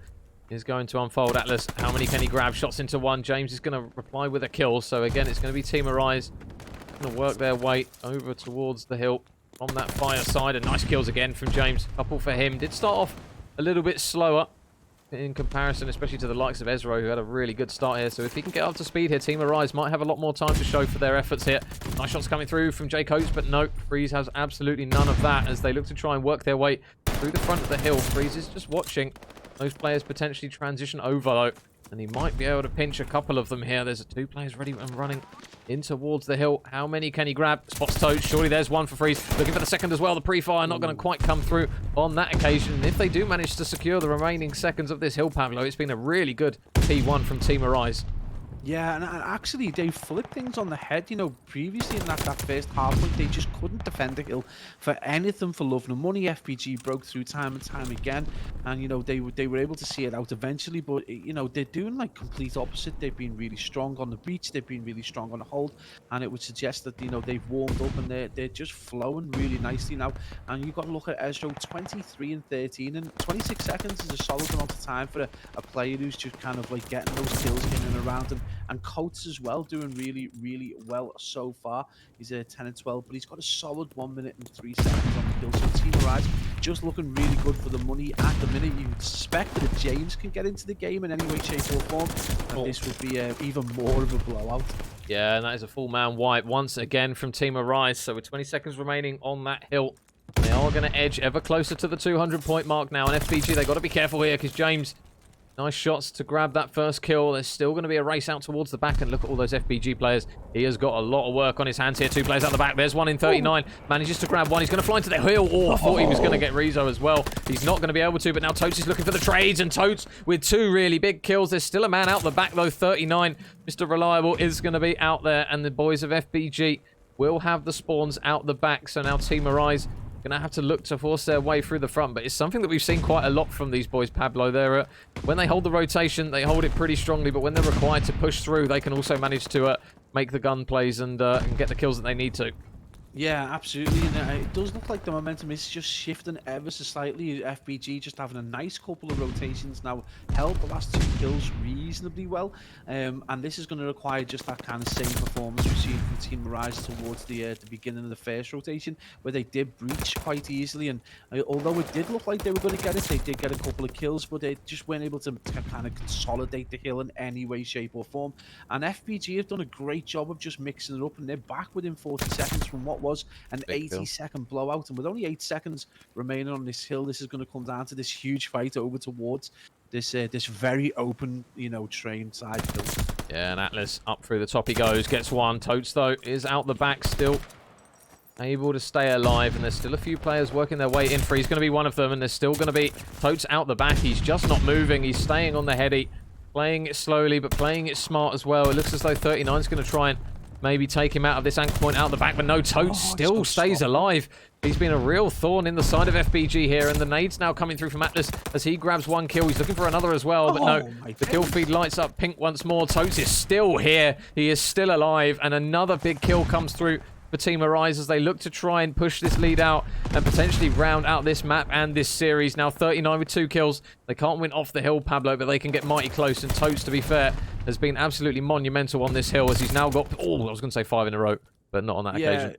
is going to unfold. Atlas, how many can he grab? Shots into one. James is going to reply with a kill. So again, it's going to be Team Arise going to work their way over towards the hill from that fire side. And nice kills again from James. Couple for him. Did start off a little bit slower in comparison, especially to the likes of Ezro, who had a really good start here. So if he can get up to speed here, Team Arise might have a lot more time to show for their efforts here. Nice shots coming through from J Coates, but no, Freeze has absolutely none of that as they look to try and work their way through the front of the hill. Freeze is just watching those players potentially transition over, though, and he might be able to pinch a couple of them here. There's two players ready and running in towards the hill. How many can he grab? Spots Toad. Surely there's one for Freeze. Looking for the second as well. The pre-fire not going to quite come through on that occasion. And if they do manage to secure the remaining seconds of this hill, Pablo, it's been a really good P1 from Team Arise. Yeah, and actually they flipped things on the head. You know, previously in that first half point, they just couldn't defend the hill for anything for love nor money. FBG broke through time and time again, and you know they were able to see it out eventually. But you know they're doing like complete opposite. They've been really strong on the breach. They've been really strong on the hold, and it would suggest that you know they've warmed up and they're just flowing really nicely now. And you've got to look at Ezro, 23 and 13, and 26 seconds is a solid amount of time for a player who's just kind of like getting those kills in and around him. And Coates as well, doing really, really well so far. He's 10 and 12, but he's got a solid 1 minute and 3 seconds on the kill. So Team Arise just looking really good for the money at the minute. You would suspect that if James can get into the game in any way, shape or form, then this would be even more of a blowout. Yeah, and that is a full man wipe once again from Team Arise. So with 20 seconds remaining on that hill, they are going to edge ever closer to the 200-point mark now. And FBG, they've got to be careful here because James... Nice shots to grab that first kill. There's still going to be a race out towards the back, and look at all those FBG players. He has got a lot of work on his hands here. Two players out the back. There's one in 39. Manages to grab one. He's going to fly into the hill. Oh, I thought he was going to get Rezo as well. He's not going to be able to, but now Totes is looking for the trades, and Totes with two really big kills. There's still a man out the back, though. 39. Mr. Reliable is going to be out there, and the boys of FBG will have the spawns out the back. So now Team Arise going to have to look to force their way through the front, but it's something that we've seen quite a lot from these boys, Pablo. They're when they hold the rotation, they hold it pretty strongly, but when they're required to push through, they can also manage to make the gun plays and get the kills that they need to. Yeah, absolutely. And it does look like the momentum is just shifting ever so slightly. FBG just having a nice couple of rotations now, held the last two kills reasonably well. And this is going to require just that kind of same performance we've seen from Team Rise towards the beginning of the first rotation, where they did breach quite easily. And although it did look like they were going to get it, they did get a couple of kills, but they just weren't able to kind of consolidate the hill in any way, shape or form. And FBG have done a great job of just mixing it up, and they're back within 40 seconds from what was an 80-second blowout. And with only 8 seconds remaining on this hill, this is going to come down to this huge fight over towards this very open, you know, train side hill. Yeah, and Atlas up through the top he goes, gets one. Totes, though, is out the back still, able to stay alive, and there's still a few players working their way in. He's going to be one of them, and there's still going to be Totes out the back. He's just not moving. He's staying on the heady, playing it slowly, but playing it smart as well. It looks as though 39 is going to try and maybe take him out of this anchor point out the back, but no, Toad still stays alive. He's been a real thorn in the side of FBG here, and the nades now coming through from Atlas as he grabs one kill. He's looking for another as well, but no, the kill feed lights up pink once more. Toads is still here. He is still alive, and another big kill comes through for Team Arise as they look to try and push this lead out and potentially round out this map and this series. Now 39 with 2 kills. They can't win off the hill, Pablo, but they can get mighty close, and Toads, to be fair, has been absolutely monumental on this hill as he's now got, I was going to say 5 in a row, but not on that occasion.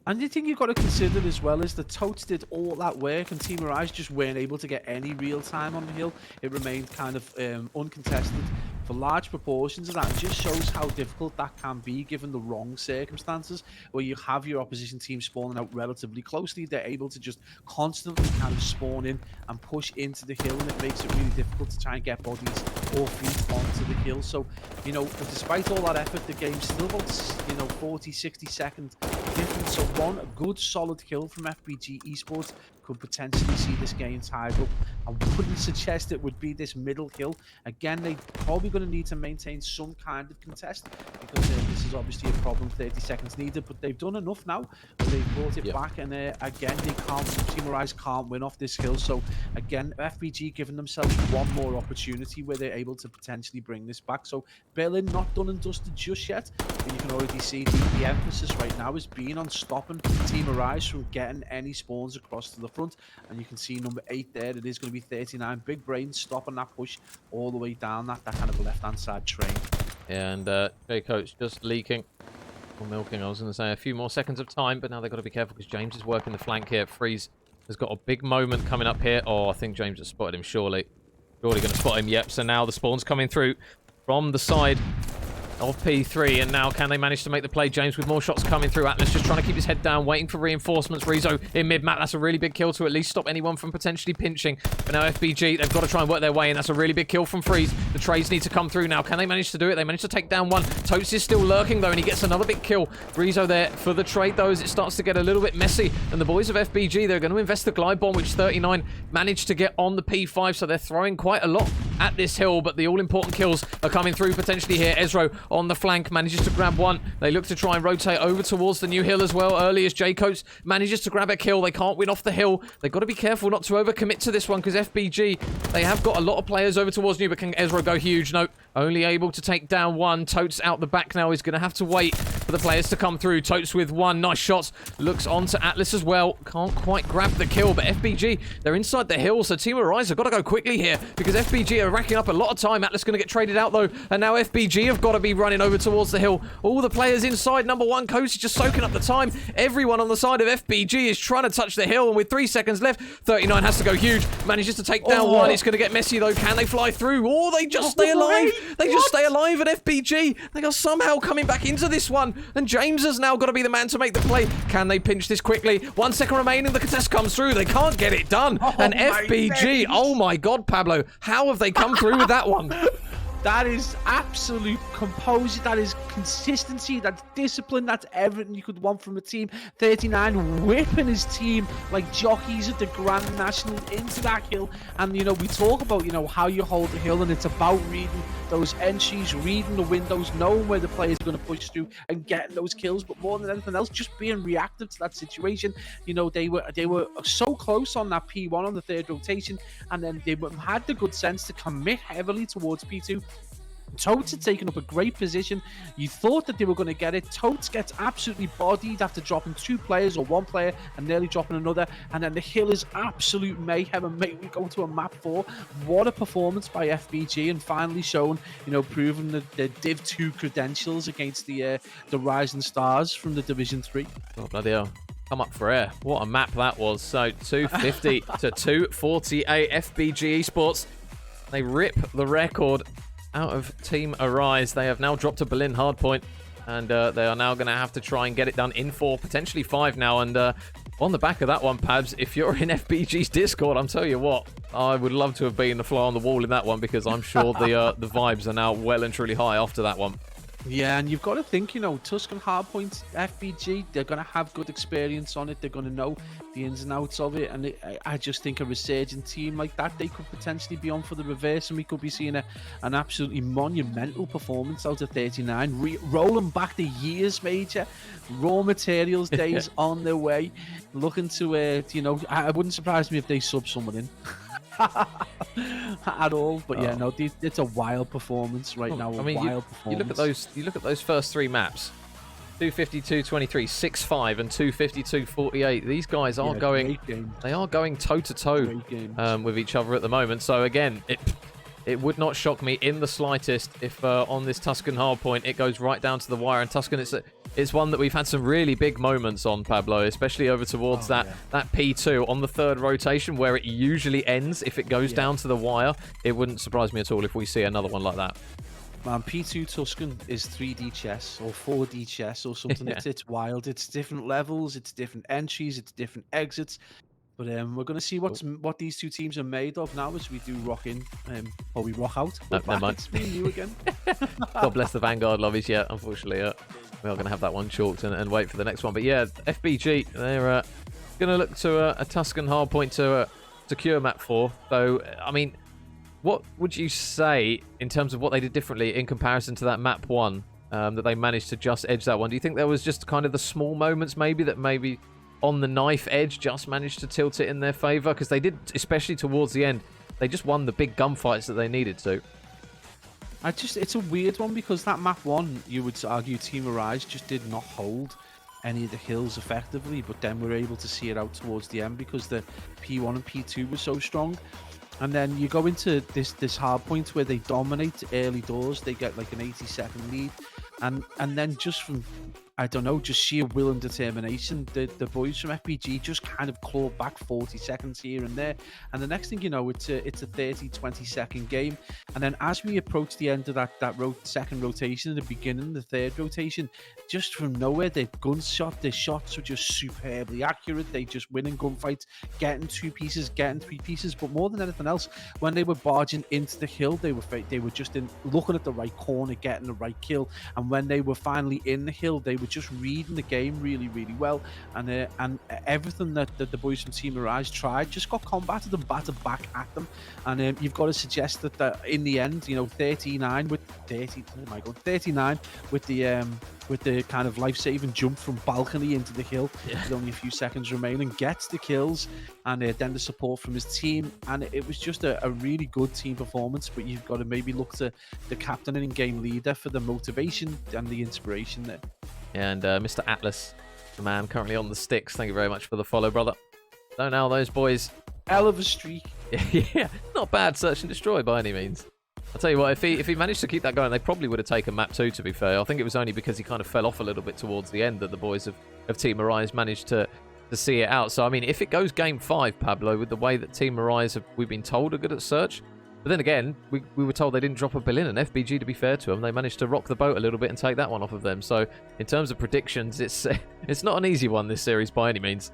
And the thing you've got to consider as well is that Totes did all that work and Team Arise just weren't able to get any real time on the hill. It remained kind of uncontested for large proportions of that. It just shows how difficult that can be given the wrong circumstances, where you have your opposition team spawning out relatively closely. They're able to just constantly kind of spawn in and push into the hill, and it makes it really difficult to try and get bodies or feet onto the hill. So, you know, despite all that effort, the game's still about, you know, 40, 60 second difference. So one good solid kill from FBG Esports could potentially see this game tied up. I wouldn't suggest it would be this middle hill. Again, they're probably going to need to maintain some kind of contest, because this is obviously a problem. 30 seconds needed, but they've done enough now. They've brought it back, and again, they can't. Team Arise can't win off this hill. So again, FBG giving themselves one more opportunity where they're able to potentially bring this back. So Berlin not done and dusted just yet, and you can already see the emphasis right now is being on stopping Team Arise from getting any spawns across to the front. And you can see number 8 there. It is going to be 39. Big brain stopping that push all the way down that kind of left-hand side train. And J-Coach just leaking or milking. I was going to say a few more seconds of time, but now they've got to be careful because James is working the flank here. Freeze has got a big moment coming up here. Oh, I think James has spotted him, surely. Surely going to spot him. Yep, so now the spawn's coming through from the side of P3, and now can they manage to make the play? James with more shots coming through. Atlas just trying to keep his head down, waiting for reinforcements. Rizzo in mid-map. That's a really big kill to at least stop anyone from potentially pinching. But now FBG, they've got to try and work their way in. That's a really big kill from Freeze. The trades need to come through now. Can they manage to do it? They managed to take down one. Totes is still lurking, though, and he gets another big kill. Rizzo there for the trade, though, as it starts to get a little bit messy. And the boys of FBG, they're going to invest the glide bomb, which 39 managed to get on the P5, so they're throwing quite a lot at this hill, but the all-important kills are coming through potentially here. Ezro on the flank manages to grab one. They look to try and rotate over towards the new hill as well. Early as J-Coats manages to grab a kill. They can't win off the hill. They've got to be careful not to overcommit to this one, because FBG, they have got a lot of players over towards new, but can Ezra go huge? No, only able to take down one. Totes out the back now. He's going to have to wait for the players to come through. Totes with one. Nice shots. Looks on to Atlas as well. Can't quite grab the kill, but FBG, they're inside the hill, so Team Arise have got to go quickly here, because FBG are racking up a lot of time. Atlas going to get traded out, though, and now FBG have got to be running over towards the hill. All the players inside. Number 1 Coast is just soaking up the time. Everyone on the side of FBG is trying to touch the hill, and with 3 seconds left, 39 has to go huge. Manages to take down one. It's going to get messy, though. Can they fly through? Or they just stay alive. They just stay alive at FBG. They are somehow coming back into this one, and James has now got to be the man to make the play. Can they pinch this quickly? 1 second remaining. The contest comes through. They can't get it done. And FBG, oh my God, Pablo, how have they come through with that one? That is absolute composure. That is consistency. That's discipline. That's everything you could want from a team. 39 whipping his team like jockeys at the Grand National into that hill. And, you know, we talk about, you know, how you hold the hill, and it's about reading those entries, reading the windows, knowing where the players are going to push through and getting those kills. But more than anything else, just being reactive to that situation. You know, they were so close on that P1 on the 3rd rotation, and then they had the good sense to commit heavily towards P2. Totes had taken up a great position. You thought that they were going to get it. Totes gets absolutely bodied after dropping 2 players or 1 player and nearly dropping another. And then the hill is absolute mayhem. And mate, we go to a map 4. What a performance by FBG, and finally shown, you know, proving the Div 2 credentials against the Rising Stars from the Division 3. Oh, bloody hell. Come up for air. What a map that was. So 250 to 248 FBG Esports. They rip the record out of Team Arise. They have now dropped to Berlin hardpoint, and they are now going to have to try and get it done in 4, potentially 5 now. And on the back of that one, Pabs, if you're in FBG's Discord, I'm telling you what, I would love to have been the fly on the wall in that one, because I'm sure the vibes are now well and truly high after that one. Yeah, and you've got to think, Tuscan Hardpoint, FBG, they're going to have good experience on it. They're going to know the ins and outs of it. And I just think a resurgent team like that, they could potentially be on for the reverse, and we could be seeing an absolutely monumental performance out of 39. Rolling back the years, Major. Raw materials days on their way. Looking to, I wouldn't surprise me if they sub someone in. At all, but yeah, no, it's a wild performance right now. Wild performance. You look at those first three maps: 252, 23, 6-5, and 252, 48. These guys are going. They are going toe to toe with each other at the moment. So again, it would not shock me in the slightest if on this Tuscan hardpoint it goes right down to the wire. And Tuscan, it's one that we've had some really big moments on, Pablo, especially over towards that P2 on the third rotation where it usually ends. If it goes down to the wire, it wouldn't surprise me at all if we see another one like that. Man, P2 Tuscan is 3D chess or 4D chess or something. It's wild. It's different levels, it's different entries, it's different exits. But we're going to see what these two teams are made of now as we do rock in, or we rock out. Never mind. It's me and you again. God bless the Vanguard lobbies. Yeah, unfortunately, we are going to have that one chalked and wait for the next one. But yeah, FBG, they're going to look to a Tuscan hardpoint to secure map 4. So, I mean, what would you say in terms of what they did differently in comparison to that map 1 that they managed to just edge that one? Do you think there was just kind of the small moments maybe on the knife edge just managed to tilt it in their favor? Because they did, especially towards the end, they just won the big gunfights that they needed to. It's a weird one because that map 1, you would argue Team Arise just did not hold any of the hills effectively, but then we're able to see it out towards the end because the P1 and P2 were so strong. And then you go into this hard point where they dominate early doors. They get like an 80-second lead, and then just from, I don't know, just sheer will and determination, the boys from FBG just kind of claw back 40 seconds here and there. And the next thing you know, it's a 30-20 second game. And then as we approach the end of that second rotation, the beginning, the third rotation, just from nowhere, their shots were just superbly accurate. They just winning gunfights, getting 2 pieces, getting 3 pieces. But more than anything else, when they were barging into the hill, they were just looking at the right corner, getting the right kill. And when they were finally in the hill, they were just reading the game really, really well. And everything that the boys from Team Arise tried just got combated and battered back at them. And you've got to suggest that in the end, 39 with the kind of life-saving jump from balcony into the hill with only a few seconds remaining, gets the kills, and then the support from his team. And it was just a really good team performance. But you've got to maybe look to the captain and in-game leader for the motivation and the inspiration there. And Mr. Atlas, the man currently on the sticks, thank you very much for the follow, brother. So now those boys... Hell of a streak. Yeah, not bad search and destroy by any means. I'll tell you what, if he managed to keep that going, they probably would have taken map 2, to be fair. I think it was only because he kind of fell off a little bit towards the end that the boys of Team Arise managed to see it out. So, I mean, if it goes game 5, Pablo, with the way that Team Arise, we've been told, are good at search, but then again, we were told they didn't drop a bill in, and FBG, to be fair to them, they managed to rock the boat a little bit and take that one off of them. So, in terms of predictions, it's not an easy one, this series, by any means.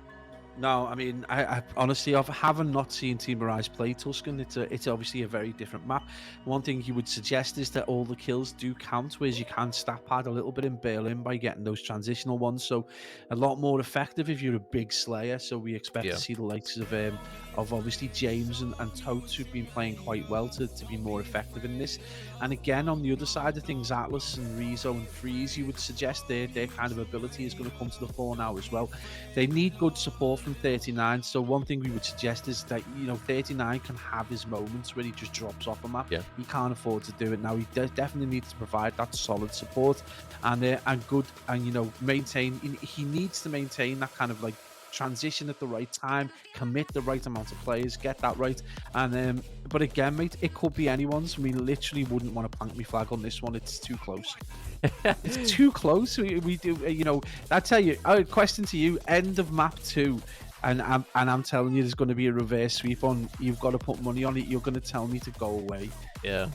No, I mean, I honestly, having not seen Team Arise play Tuscan, it's obviously a very different map. One thing you would suggest is that all the kills do count, whereas you can stat pad a little bit in Berlin by getting those transitional ones. So a lot more effective if you're a big slayer. So we expect to see the likes of obviously James and Totes, who've been playing quite well, to be more effective in this. And again, on the other side of things, Atlas and Rezo and Freeze, you would suggest their kind of ability is going to come to the fore now as well. They need good support from 39. So one thing we would suggest is that 39 can have his moments where he just drops off a map. He can't afford to do it now. He definitely needs to provide that solid support and good, and maintain. He needs to maintain that kind of like transition at the right time, commit the right amount of players, get that right. And but again, mate, it could be anyone's. We literally wouldn't want to plant me flag on this one. It's too close. It's too close. We do, I tell you, a question to you, end of map 2, and I'm telling you there's going to be a reverse sweep on. You've got to put money on it. You're going to tell me to go away. Yeah,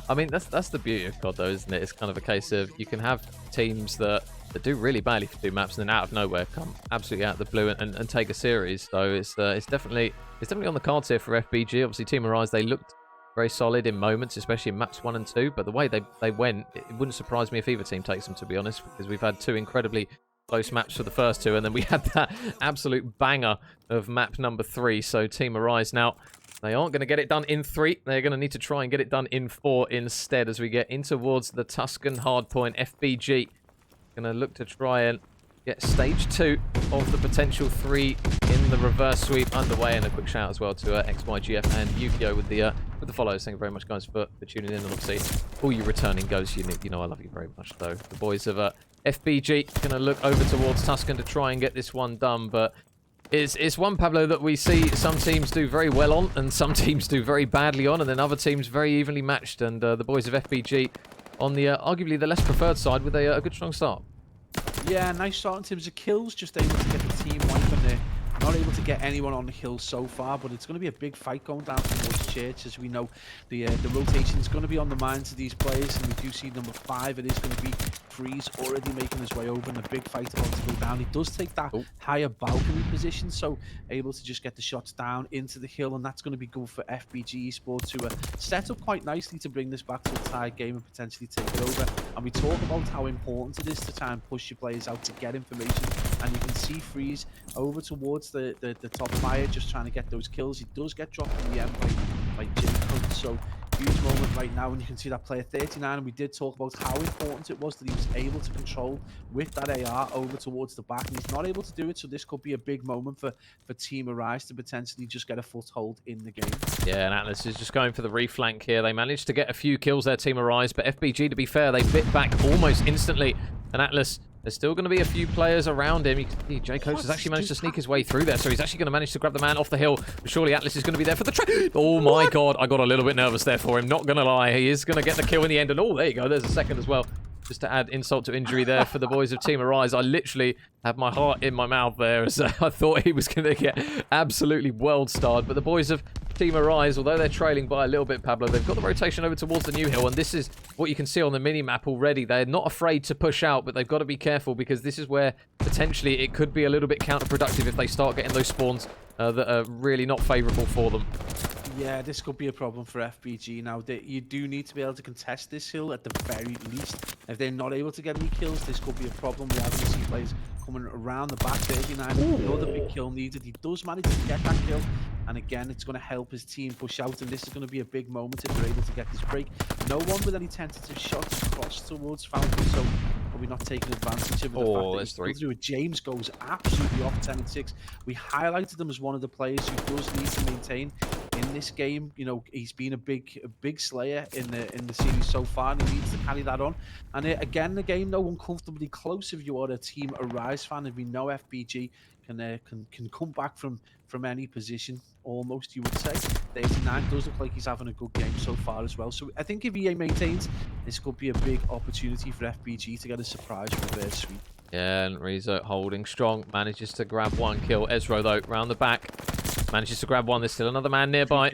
I mean, that's the beauty of COD, though, isn't it? It's kind of a case of you can have teams that do really badly for 2 maps and then out of nowhere come absolutely out of the blue and take a series. So it's definitely on the cards here for FBG. Obviously, Team Arise, they looked very solid in moments, especially in maps 1 and 2. But the way they went, it wouldn't surprise me if either team takes them, to be honest, because we've had 2 incredibly close maps for the first 2, and then we had that absolute banger of map number 3. So Team Arise now, they aren't going to get it done in 3. They're going to need to try and get it done in 4 instead as we get in towards the Tuscan hardpoint. FBG going to look to try and get stage 2 of the potential 3 in the reverse sweep underway. And a quick shout as well to XYGF and Yukio with the follows. Thank you very much, guys, for tuning in. And obviously, all you returning goes, you know I love you very much. Though the boys of FBG going to look over towards Tuscan to try and get this one done. But it's one, Pablo, that we see some teams do very well on and some teams do very badly on, and then other teams very evenly matched. And the boys of FBG on the arguably the less preferred side with a good strong start. Yeah, nice start in terms of kills, just able to get the team wipe, and they're not able to get anyone on the hill so far, but it's going to be a big fight going down towards Church. As we know, the rotation is going to be on the minds of these players, and we do see number 5, it is going to be Freeze already making his way over, and a big fight about to go down. He does take that higher balcony position, so able to just get the shots down into the hill, and that's going to be good for FBG Esports to set up quite nicely to bring this back to a tied game and potentially take it over. And we talk about how important it is to try and push your players out to get information, and you can see Freeze over towards the top fire, just trying to get those kills. He does get dropped in the end by Jacob, so huge moment right now, and you can see that player 39, and we did talk about how important it was that he was able to control with that AR over towards the back, and he's not able to do it, so this could be a big moment for Team Arise to potentially just get a foothold in the game. Yeah, and Atlas is just going for the reflank here. They managed to get a few kills there, Team Arise, but FBG, to be fair, they bit back almost instantly, and Atlas, there's still going to be a few players around him. You can see Jay Coates has actually managed to sneak his way through there, so he's actually going to manage to grab the man off the hill. But surely Atlas is going to be there for the trap. Oh my god, I got a little bit nervous there for him. Not going to lie, he is going to get the kill in the end. And oh, there you go, there's a second as well. Just to add insult to injury there for the boys of Team Arise. I literally had my heart in my mouth there as I thought he was going to get absolutely world-starred. But the boys of Team Arise, although they're trailing by a little bit, Pablo, they've got the rotation over towards the new hill, and this is what you can see on the mini-map already. They're not afraid to push out, but they've got to be careful because this is where potentially it could be a little bit counterproductive if they start getting those spawns that are really not favourable for them. Yeah, this could be a problem for FBG now. You do need to be able to contest this hill at the very least. If they're not able to get any kills, this could be a problem. We have to see players coming around the back. 39, another big kill needed. He does manage to get that kill, and again, it's going to help his team push out, and this is going to be a big moment if they're able to get this break. No one with any tentative shots across towards Fountain, so probably not taking advantage of it. Oh, that's 3. James goes absolutely off 10 and 6. We highlighted him as one of the players who does need to maintain in this game. You know, he's been a big slayer in the series so far, and he needs to carry that on. And again, the game though uncomfortably close if you are a Team Arise fan, and we know FBG can come back from any position almost, you would say. 39 does look like he's having a good game so far as well. So I think if EA maintains, this could be a big opportunity for FBG to get a surprise reverse sweep. Yeah, and Rizzo holding strong, manages to grab 1 kill. Ezro, though, round the back, manages to grab 1. There's still another man nearby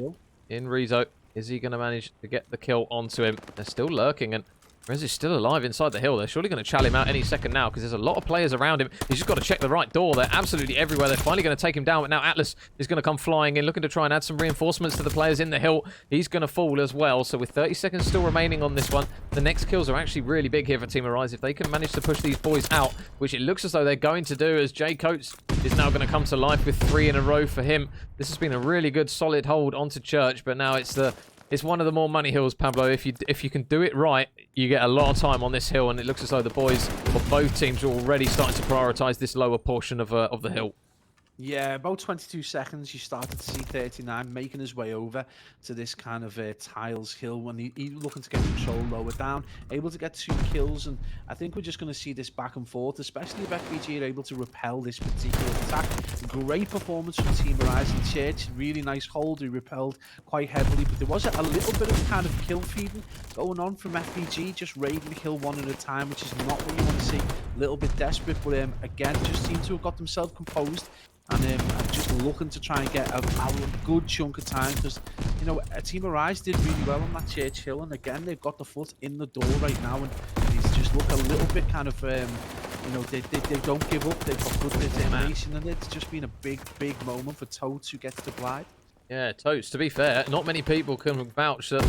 in Rizzo. Is he going to manage to get the kill onto him? They're still lurking, and Rez is still alive inside the hill. They're surely going to chal him out any second now because there's a lot of players around him. He's just got to check the right door. They're absolutely everywhere. They're finally going to take him down, but now Atlas is going to come flying in, looking to try and add some reinforcements to the players in the hill. He's going to fall as well. So with 30 seconds still remaining on this one, the next kills are actually really big here for Team Arise. If they can manage to push these boys out, which it looks as though they're going to do, as Jay Coates is now going to come to life with 3 in a row for him. This has been a really good solid hold onto Church, but now it's one of the more money hills, Pablo. If you can do it right, you get a lot of time on this hill, and it looks as though the boys of both teams are already starting to prioritise this lower portion of the hill. Yeah, about 22 seconds, you started to see 39 making his way over to this kind of tiles hill when he looking to get control lower down, able to get 2 kills, and I think we're just going to see this back and forth, especially if FBG are able to repel this particular attack. Great performance from Team Arise and Church, really nice hold, he repelled quite heavily, but there was a little bit of kind of kill feeding going on from FBG, just raiding the hill one at a time, which is not what you want to see. A little bit desperate, but again, just seem to have got themselves composed. And I'm just looking to try and get a good chunk of time because, you know, Team Arise did really well on that Church Hill. And again, they've got the foot in the door right now. And these just look a little bit kind of, you know, they don't give up. They've got good determination. And it's just been a big moment for Toads who gets the glide. Yeah, Totes, to be fair, not many people can vouch that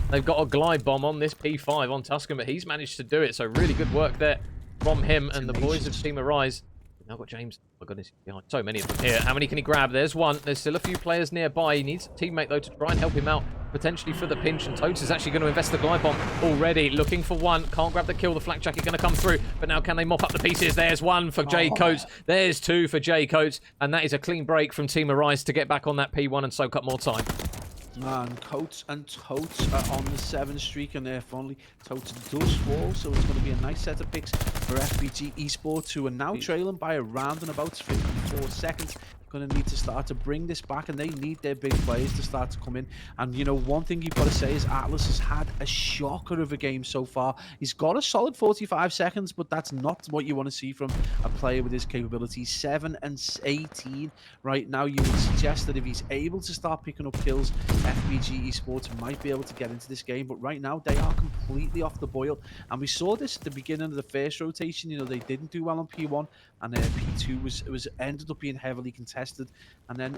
they've got a glide bomb on this P5 on Tuscan, but he's managed to do it. So really good work there from him and the boys of Team Arise. Now got James. Oh my goodness, he's behind so many of them here. How many can he grab? There's one. There's still a few players nearby. He needs a teammate, though, to try and help him out, potentially for the pinch. And Totes is actually going to invest the glide bomb already. Looking for one. Can't grab the kill. The flak jacket going to come through. But now can they mop up the pieces? There's one for Jay Coates. There's two for Jay Coates. And that is a clean break from Team Arise to get back on that P1 and soak up more time. Man, Coates and Totes are on the 7 streak, and if only Totes does fall, so it's going to be a nice set of picks for FBG Esports, who are now trailing by a round and about 54 seconds. Going to need to start to bring this back, and they need their big players to start to come in. And you know, one thing you've got to say is Atlas has had a shocker of a game so far. He's got a solid 45 seconds, but that's not what you want to see from a player with his capabilities. 7 and 18 right now. You would suggest that if he's able to start picking up kills, FBG Esports might be able to get into this game. But right now, they are completely off the boil. And we saw this at the beginning of the first rotation. You know, they didn't do well on P1, and P2 was ended up being heavily contested. And then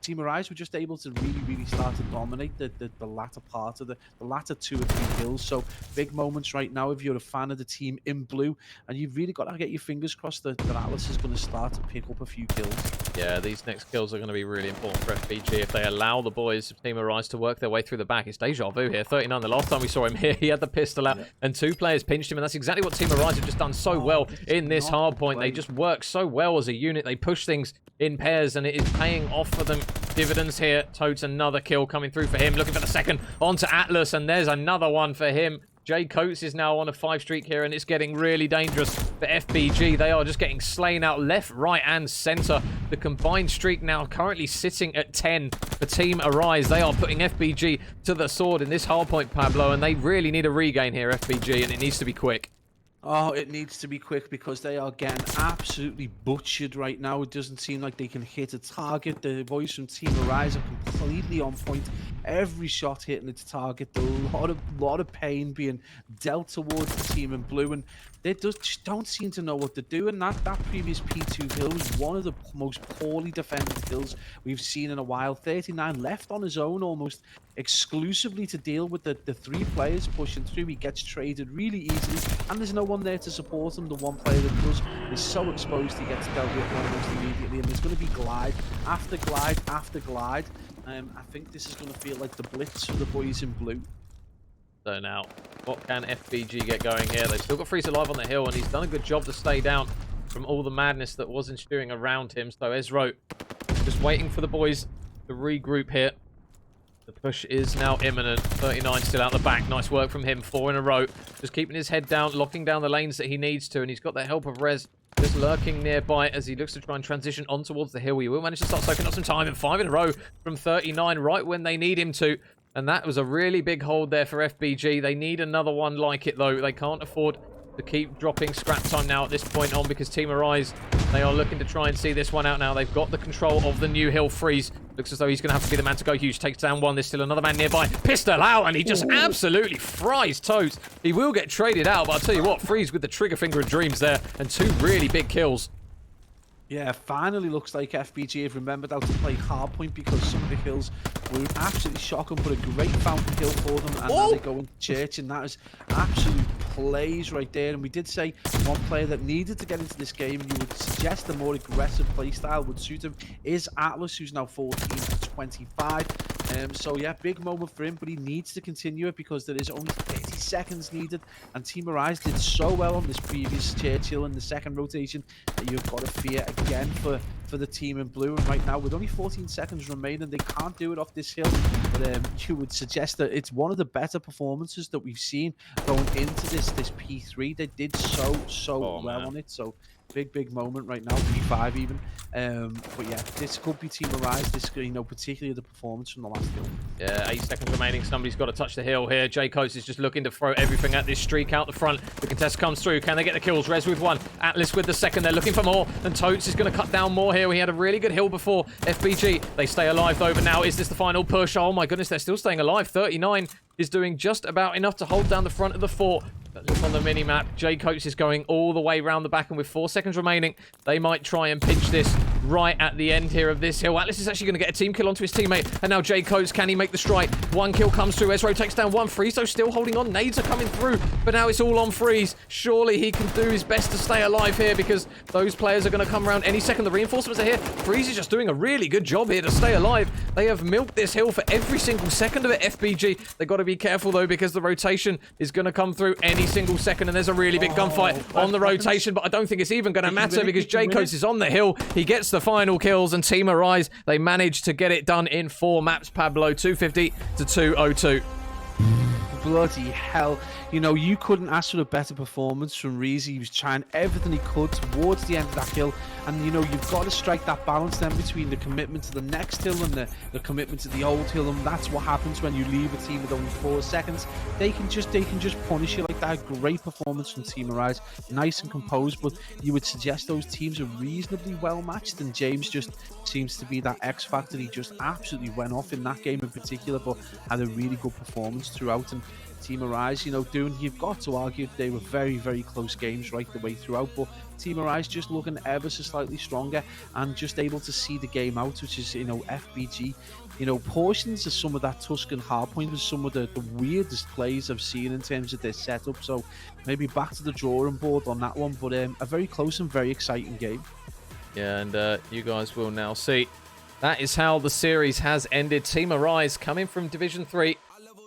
Team Arise were just able to really start to dominate the latter part of the latter 2 or 3 kills. So big moments right now if you're a fan of the team in blue, and you've really got to get your fingers crossed that Atlas is going to start to pick up a few kills. Yeah, these next kills are going to be really important for FBG if they allow the boys of Team Arise to work their way through the back. It's deja vu here. 39, the last time we saw him here, he had the pistol out, and 2 players pinched him, and that's exactly what Team Arise have just done so well in this hard point. They just work so well as a unit. They push things in pairs, and it is paying off for them dividends here. Totes, another kill coming through for him. Looking for the second onto Atlas, and there's another one for him. Jay Coates is now on a 5 streak here, and it's getting really dangerous for FBG. They are just getting slain out left, right, and center. The combined streak now currently sitting at 10 for Team Arise. They are putting FBG to the sword in this hard point, Pablo, and they really need a regain here, FBG, and it needs to be quick. Oh, it needs to be quick because they are getting absolutely butchered right now. It doesn't seem like they can hit a target. The boys from Team Arise are completely on point. Every shot hitting its target. A lot of pain being dealt towards the team in blue, and they just don't seem to know what to do. And that previous P2 kill was one of the most poorly defended kills we've seen in a while. 39 left on his own almost exclusively to deal with the 3 players pushing through. He gets traded really easily, and there's no one there to support him. The one player that does is so exposed, he gets dealt with almost immediately, and there's going to be glide after glide after glide. I think this is going to feel like the blitz for the boys in blue. So now, what can FBG get going here? They've still got Freeze alive on the hill, and he's done a good job to stay down from all the madness that was ensuing around him. So Ezro just waiting for the boys to regroup here. The push is now imminent. 39 still out the back. Nice work from him. 4 in a row. Just keeping his head down, locking down the lanes that he needs to, and he's got the help of Rez just lurking nearby as he looks to try and transition on towards the hill. He will manage to start soaking up some time, and 5 in a row from 39 right when they need him to. And that was a really big hold there for FBG. They need another one like it, though. They can't afford to keep dropping scrap time now at this point on, because Team Arise, they are looking to try and see this one out now. They've got the control of the new hill. Freeze looks as though he's going to have to be the man to go huge. Takes down one. There's still another man nearby. Pistol out, and he just absolutely fries Toes. He will get traded out, but I'll tell you what, Freeze with the trigger finger of dreams there, and 2 really big kills. Yeah, finally looks like FBG have remembered how to play hardpoint, because some of the kills were absolutely shocking, but a great fountain kill for them, and now they go into church, and that is absolute plays right there. And we did say one player that needed to get into this game, you would suggest a more aggressive play style would suit him, is Atlas, who's now 14 to 25. So yeah, big moment for him, but he needs to continue it because there is only 30 seconds needed, and Team Arise did so well on this previous Churchill in the second rotation that you've got to fear again for the team in blue. And right now, with only 14 seconds remaining, they can't do it off this hill, but you would suggest that it's one of the better performances that we've seen going into this P3. They did so well on it, so big moment right now, P5 even. But yeah, this could be Team Arise, this, you know, particularly the performance from the last hill. Yeah, 8 seconds remaining. Somebody's got to touch the hill here. Jay Coates is just looking to throw everything at this streak out the front. The contest comes through. Can they get the kills? Rez with 1. Atlas with the second. They're looking for more, and Totes is going to cut down more here. We had a really good hill before. FBG, they stay alive though, but now is this the final push? Oh my goodness, they're still staying alive. 39 is doing just about enough to hold down the front of the fort. Look on the mini-map. J Coates is going all the way round the back, and with 4 seconds remaining, they might try and pinch this right at the end here of this hill. Atlas is actually going to get a team kill onto his teammate, and now J Coates, can he make the strike? 1 kill comes through. Ezro takes down 1. Friezo still holding on. Nades are coming through, but now it's all on Freeze. Surely he can do his best to stay alive here, because those players are going to come around any second. The reinforcements are here. Freeze is just doing a really good job here to stay alive. They have milked this hill for every single second of it, FBG. They've got to be careful, though, because the rotation is going to come through any single second, and there's a really big gunfight on the rotation, but I don't think it's even going to matter because J Coates is on the hill. He gets the final kills, and Team Arise, they managed to get it done in 4 maps, Pablo. 250 to 202. Bloody hell. You know, you couldn't ask for a better performance from Reezy. He was trying everything he could towards the end of that hill. And, you know, you've got to strike that balance then between the commitment to the next hill and the commitment to the old hill. And that's what happens when you leave a team with only 4 seconds. They can just punish you like that. Great performance from Team Arise. Nice and composed, but you would suggest those teams are reasonably well matched. And James just seems to be that X factor. He just absolutely went off in that game in particular, but had a really good performance throughout. And Team Arise, you know, you've got to argue they were very, very close games right the way throughout, but Team Arise just looking ever so slightly stronger and just able to see the game out, which is, you know, FBG, you know, portions of some of that Tuscan hardpoint was some of the weirdest plays I've seen in terms of their setup, so maybe back to the drawing board on that one, but a very close and very exciting game. Yeah, and you guys will now see. That is how the series has ended. Team Arise coming from Division 3.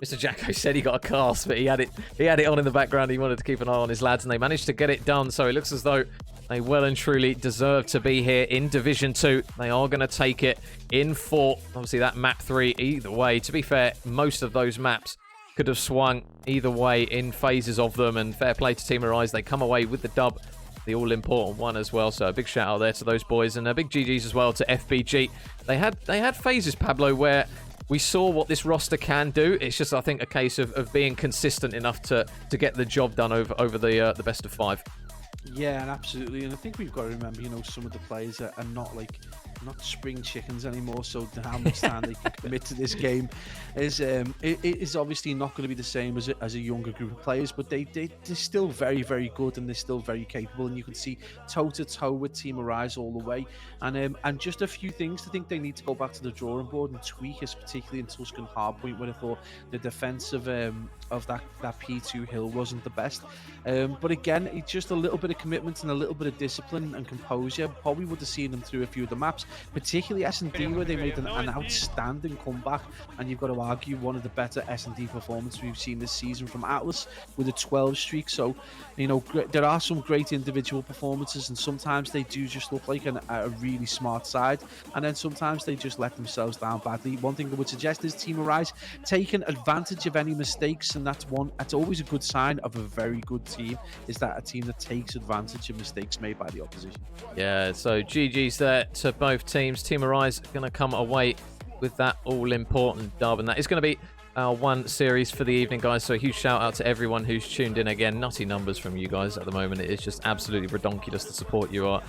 Mr. Jacko said he got a cast, but he had it on in the background. He wanted to keep an eye on his lads, and they managed to get it done. So it looks as though they well and truly deserve to be here in Division 2. They are going to take it in 4. Obviously, that map 3, either way. To be fair, most of those maps could have swung either way in phases of them, and fair play to Team Arise. They come away with the dub, the all-important one as well. So a big shout out there to those boys, and a big GGs as well to FBG. They had phases, Pablo, where we saw what this roster can do. It's just, I think, a case of being consistent enough to get the job done over the best of 5. Yeah, and absolutely. And I think we've got to remember, you know, some of the players are not spring chickens anymore, so how much time they can commit to this game is it is obviously not going to be the same as a younger group of players, but they're still very, very good, and they're still very capable, and you can see toe to toe with Team Arise all the way. And just a few things I think they need to go back to the drawing board and tweak, is particularly in Tuscan Hardpoint, where I thought the defense of that P2 hill wasn't the best, but again, it's just a little bit of commitment and a little bit of discipline and composure. Probably would have seen them through a few of the maps, particularly S&D, where they made an outstanding comeback, and you've got to argue one of the better S&D performances we've seen this season from Atlas with a 12 streak. So, you know, there are some great individual performances, and sometimes they do just look like a really smart side, and then sometimes they just let themselves down badly. One thing I would suggest is Team Arise taking advantage of any mistakes, and that's always a good sign of a very good team, is that a team that takes advantage of mistakes made by the opposition. Yeah, so GG's there to both teams. Team Arise going to come away with that all-important dub, and that is going to be our one series for the evening, guys. So a huge shout out to everyone who's tuned in again. Nutty numbers from you guys at the moment. It is just absolutely redonkulous, the support you are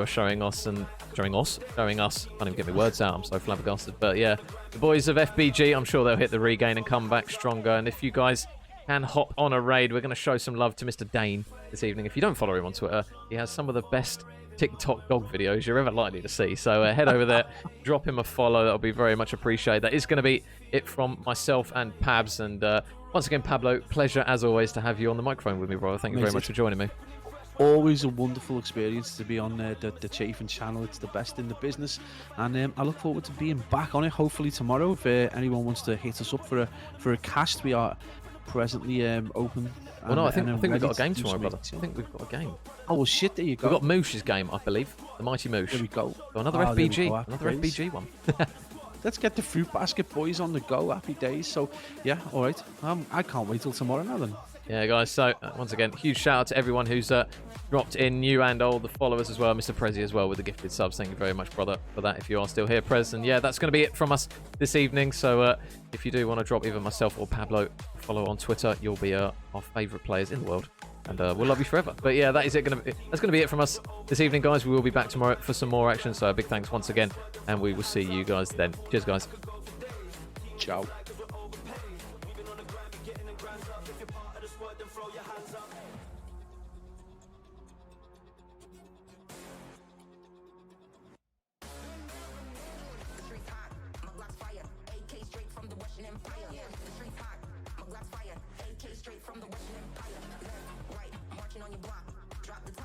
showing us. Can't even get my words out, I'm so flabbergasted. But yeah, the boys of FBG, I'm sure they'll hit the regain and come back stronger. And if you guys can hop on a raid, we're going to show some love to Mr. Dane this evening. If you don't follow him on Twitter, he has some of the best TikTok dog videos you're ever likely to see. So head over there, drop him a follow. That'll be very much appreciated. That is going to be it from myself and Pabs. And once again, Pablo, pleasure as always to have you on the microphone with me, brother. Thank you very much for joining me. Always a wonderful experience to be on the Chafing channel. It's the best in the business, and I look forward to being back on it hopefully tomorrow. If anyone wants to hit us up for a cast, we are presently open. Well, no, I think we've got a game tomorrow, brother. I think we've got a game. Oh, well, shit, there you go. We've got Moosh's game, I believe. The Mighty Moosh. There we go. So another FBG. Another FBG one. Let's get the Fruit Basket boys on the go. Happy days. So, yeah, all right. I can't wait till tomorrow now then. Yeah, guys. So, once again, huge shout out to everyone who's dropped in, new and old, the followers as well. Mr. Prezi as well with the gifted subs. Thank you very much, brother, for that, if you are still here, Prez. And yeah, that's going to be it from us this evening. So, if you do want to drop either myself or Pablo a follow on Twitter, you'll be our favourite players in the world. And we'll love you forever. But yeah, that's going to be it from us this evening, guys. We will be back tomorrow for some more action. So, a big thanks once again. And we will see you guys then. Cheers, guys. Ciao. Straight from the Western Empire. Left, right, marching on your block. Drop the top.